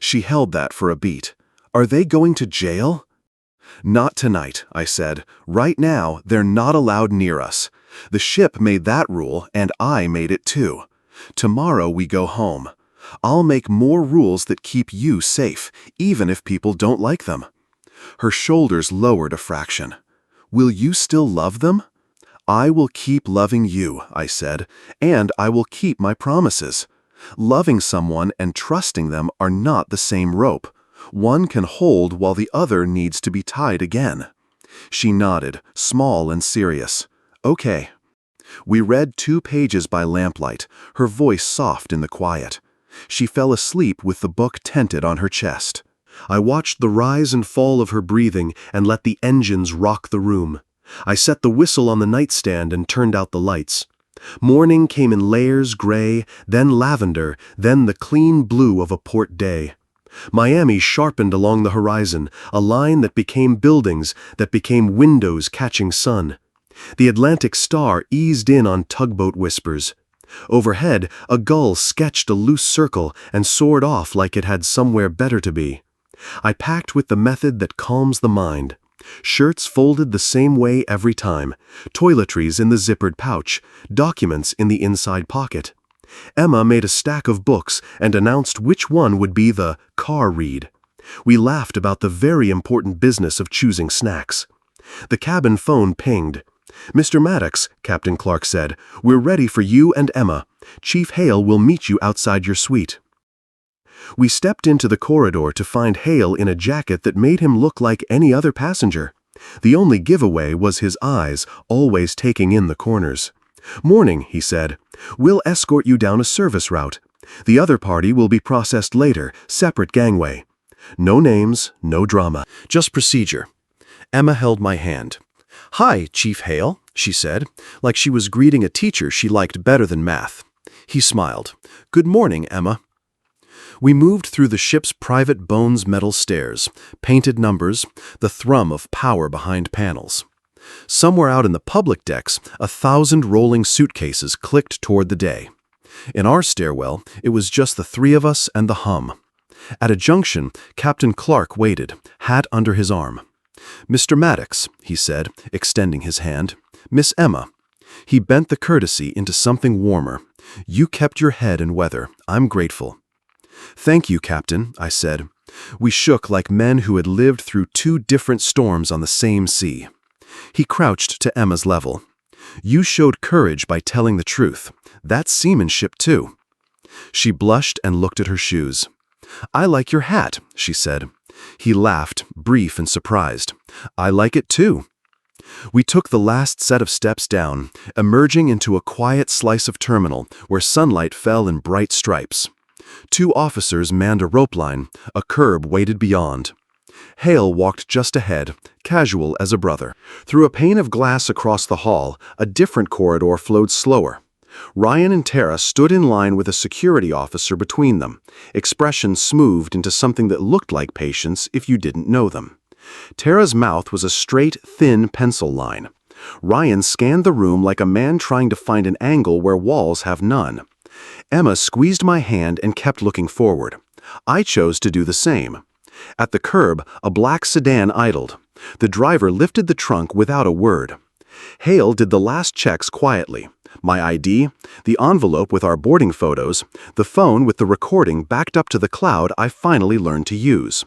Speaker 2: She held that for a beat. Are they going to jail? Not tonight, I said. Right now, they're not allowed near us. The ship made that rule, and I made it too. Tomorrow we go home. I'll make more rules that keep you safe, even if people don't like them. Her shoulders lowered a fraction. Will you still love them? I will keep loving you, I said, and I will keep my promises. Loving someone and trusting them are not the same rope. One can hold while the other needs to be tied again. She nodded, small and serious. Okay. We read 2 pages by lamplight, her voice soft in the quiet. She fell asleep with the book tented on her chest. I watched the rise and fall of her breathing and let the engines rock the room. I set the whistle on the nightstand and turned out the lights. Morning came in layers, gray, then lavender, then the clean blue of a port day. Miami sharpened along the horizon, a line that became buildings, that became windows catching sun. The Atlantic star eased in on tugboat whispers. Overhead, a gull sketched a loose circle and soared off like it had somewhere better to be. I packed with the method that calms the mind. Shirts folded the same way every time, toiletries in the zippered pouch, documents in the inside pocket. Emma made a stack of books and announced which one would be the car read. We laughed about the very important business of choosing snacks. The cabin phone pinged. Mr. Maddox, Captain Clark said, we're ready for you and Emma. Chief Hale will meet you outside your suite. We stepped into the corridor to find Hale in a jacket that made him look like any other passenger. The only giveaway was his eyes, always taking in the corners. Morning, he said. We'll escort you down a service route. The other party will be processed later, separate gangway. No names, no drama, just procedure. Emma held my hand. Hi, Chief Hale, she said, like she was greeting a teacher she liked better than math. He smiled. Good morning, Emma. We moved through the ship's private bones metal stairs, painted numbers, the thrum of power behind panels. Somewhere out in the public decks, 1,000 rolling suitcases clicked toward the day. In our stairwell, it was just the 3 of us and the hum. At a junction, Captain Clark waited, hat under his arm. Mr. Maddox, he said, extending his hand. Miss Emma. He bent the courtesy into something warmer. You kept your head in weather. I'm grateful. Thank you, Captain, I said. We shook like men who had lived through 2 different storms on the same sea. He crouched to Emma's level. You showed courage by telling the truth. That's seamanship, too. She blushed and looked at her shoes. I like your hat, she said. He laughed, brief and surprised. I like it, too. We took the last set of steps down, emerging into a quiet slice of terminal where sunlight fell in bright stripes. 2 officers manned a rope line, a curb waited beyond. Hale walked just ahead, casual as a brother. Through a pane of glass across the hall, a different corridor flowed slower. Ryan and Tara stood in line with a security officer between them, expressions smoothed into something that looked like patience if you didn't know them. Tara's mouth was a straight, thin pencil line. Ryan scanned the room like a man trying to find an angle where walls have none. Emma squeezed my hand and kept looking forward. I chose to do the same. At the curb, a black sedan idled. The driver lifted the trunk without a word. Hale did the last checks quietly. My ID, the envelope with our boarding photos, the phone with the recording backed up to the cloud I finally learned to use.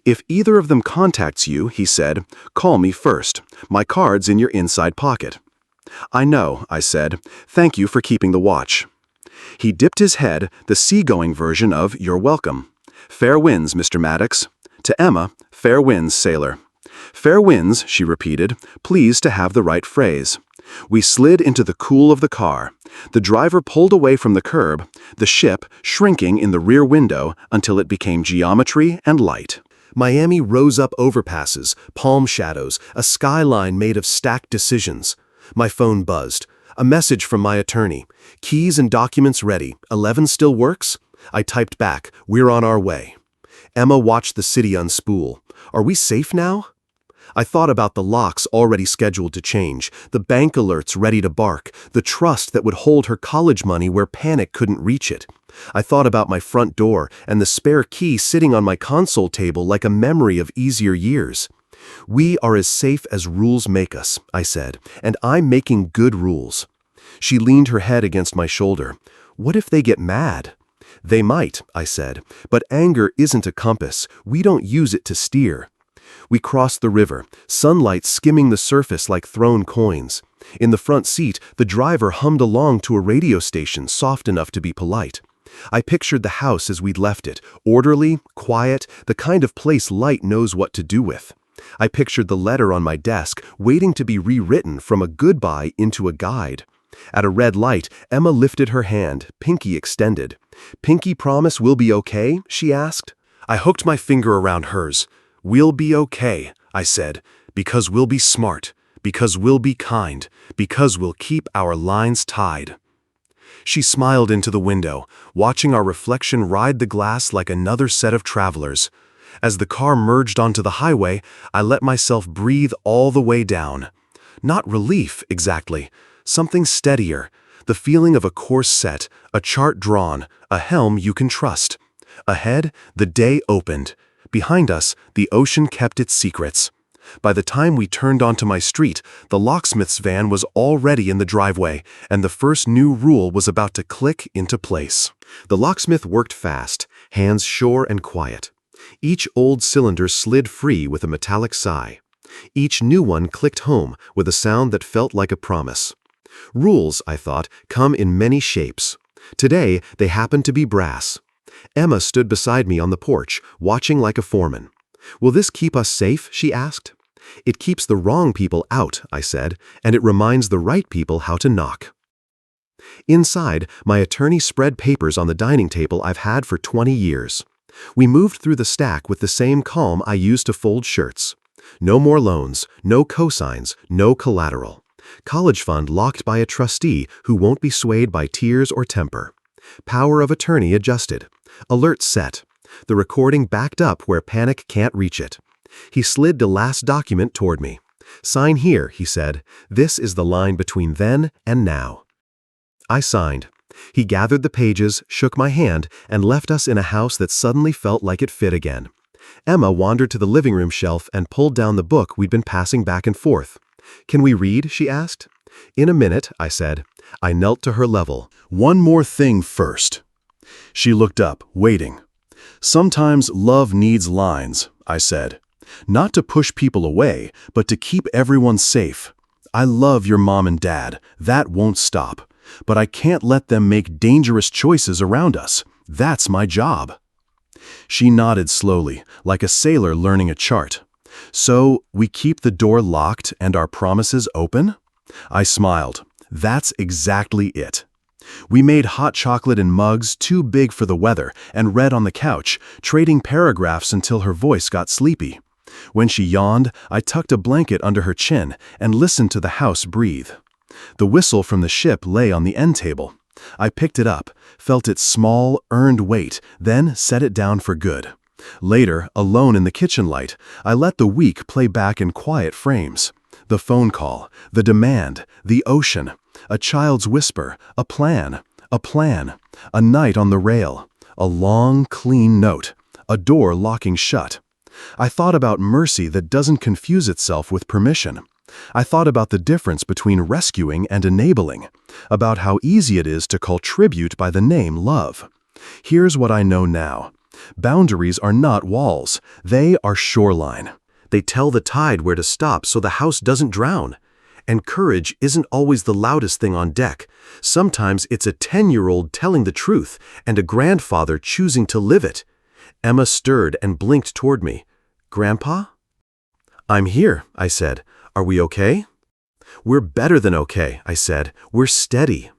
Speaker 2: If either of them contacts you, he said, call me first. My card's in your inside pocket. I know, I said. Thank you for keeping the watch. He dipped his head, the seagoing version of you're welcome. Fair winds, Mr. Maddox. To Emma, fair winds, sailor. Fair winds, she repeated, pleased to have the right phrase. We slid into the cool of the car. The driver pulled away from the curb, the ship shrinking in the rear window until it became geometry and light. Miami rose up overpasses, palm shadows, a skyline made of stacked decisions. My phone buzzed. A message from my attorney. Keys and documents ready. 11 still works? I typed back, we're on our way. Emma watched the city unspool. Are we safe now? I thought about the locks already scheduled to change, the bank alerts ready to bark, the trust that would hold her college money where panic couldn't reach it. I thought about my front door and the spare key sitting on my console table like a memory of easier years. We are as safe as rules make us, I said, and I'm making good rules. She leaned her head against my shoulder. What if they get mad? They might, I said, but anger isn't a compass. We don't use it to steer. We crossed the river, sunlight skimming the surface like thrown coins. In the front seat, the driver hummed along to a radio station soft enough to be polite. I pictured the house as we'd left it, orderly, quiet, the kind of place Light knows what to do with. I pictured the letter on my desk, waiting to be rewritten from a goodbye into a guide. At a red light, Emma lifted her hand, pinky extended. Pinky promise we'll be okay? She asked. I hooked my finger around hers. We'll be okay, I said, because we'll be smart, because we'll be kind, because we'll keep our lines tied. She smiled into the window, watching our reflection ride the glass like another set of travelers. As the car merged onto the highway, I let myself breathe all the way down. Not relief, exactly. Something steadier. The feeling of a course set, a chart drawn, a helm you can trust. Ahead, the day opened. Behind us, the ocean kept its secrets. By the time we turned onto my street, the locksmith's van was already in the driveway, and the first new rule was about to click into place. The locksmith worked fast, hands sure and quiet. Each old cylinder slid free with a metallic sigh. Each new one clicked home with a sound that felt like a promise. Rules, I thought, come in many shapes. Today, they happened to be brass. Emma stood beside me on the porch, watching like a foreman. Will this keep us safe? She asked. It keeps the wrong people out, I said, and it reminds the right people how to knock. Inside, my attorney spread papers on the dining table I've had for 20 years. We moved through the stack with the same calm I used to fold shirts. No more loans, no cosigns, no collateral. College fund locked by a trustee who won't be swayed by tears or temper. Power of attorney adjusted. Alert set. The recording backed up where panic can't reach it. He slid the last document toward me. Sign here, he said. This is the line between then and now. I signed. He gathered the pages, shook my hand, and left us in a house that suddenly felt like it fit again. Emma wandered to the living room shelf and pulled down the book we'd been passing back and forth. Can we read? She asked. In a minute, I said. I knelt to her level. One more thing first. She looked up, waiting. Sometimes love needs lines, I said. Not to push people away, but to keep everyone safe. I love your mom and dad. That won't stop. But I can't let them make dangerous choices around us. That's my job. She nodded slowly, like a sailor learning a chart. So, we keep the door locked and our promises open? I smiled. That's exactly it. We made hot chocolate in mugs too big for the weather and read on the couch, trading paragraphs until her voice got sleepy. When she yawned, I tucked a blanket under her chin and listened to the house breathe. The whistle from the ship lay on the end table. I picked it up, felt its small, earned weight, then set it down for good. Later, alone in the kitchen light, I let the week play back in quiet frames. The phone call, the demand, the ocean, a child's whisper, a plan, a night on the rail, a long, clean note, a door locking shut. I thought about mercy that doesn't confuse itself with permission. I thought about the difference between rescuing and enabling, about how easy it is to call tribute by the name love. Here's what I know now. Boundaries are not walls. They are shoreline. They tell the tide where to stop so the house doesn't drown. And courage isn't always the loudest thing on deck. Sometimes it's a 10-year-old telling the truth and a grandfather choosing to live it. Emma stirred and blinked toward me. Grandpa? I'm here, I said. Are we okay? We're better than okay, I said. We're steady.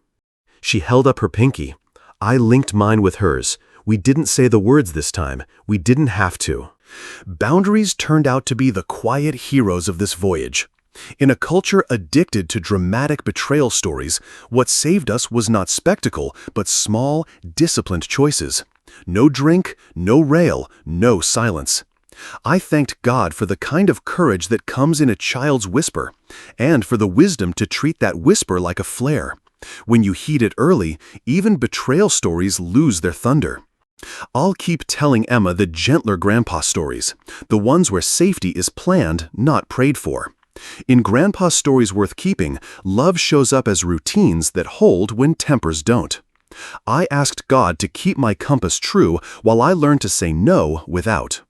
Speaker 2: She held up her pinky. I linked mine with hers. We didn't say the words this time. We didn't have to. Boundaries turned out to be the quiet heroes of this voyage.
Speaker 1: In a culture addicted to dramatic betrayal stories, what saved us was not spectacle, but small, disciplined choices. No drink, no rail, no silence. I thanked God for the kind of courage that comes in a child's whisper, and for the wisdom to treat that whisper like a flare. When you heed it early, even betrayal stories lose their thunder. I'll keep telling Emma the gentler grandpa stories, the ones where safety is planned, not prayed for. In Grandpa's Stories Worth Keeping, love shows up as routines that hold when tempers don't. I asked God to keep my compass true while I learned to say no without.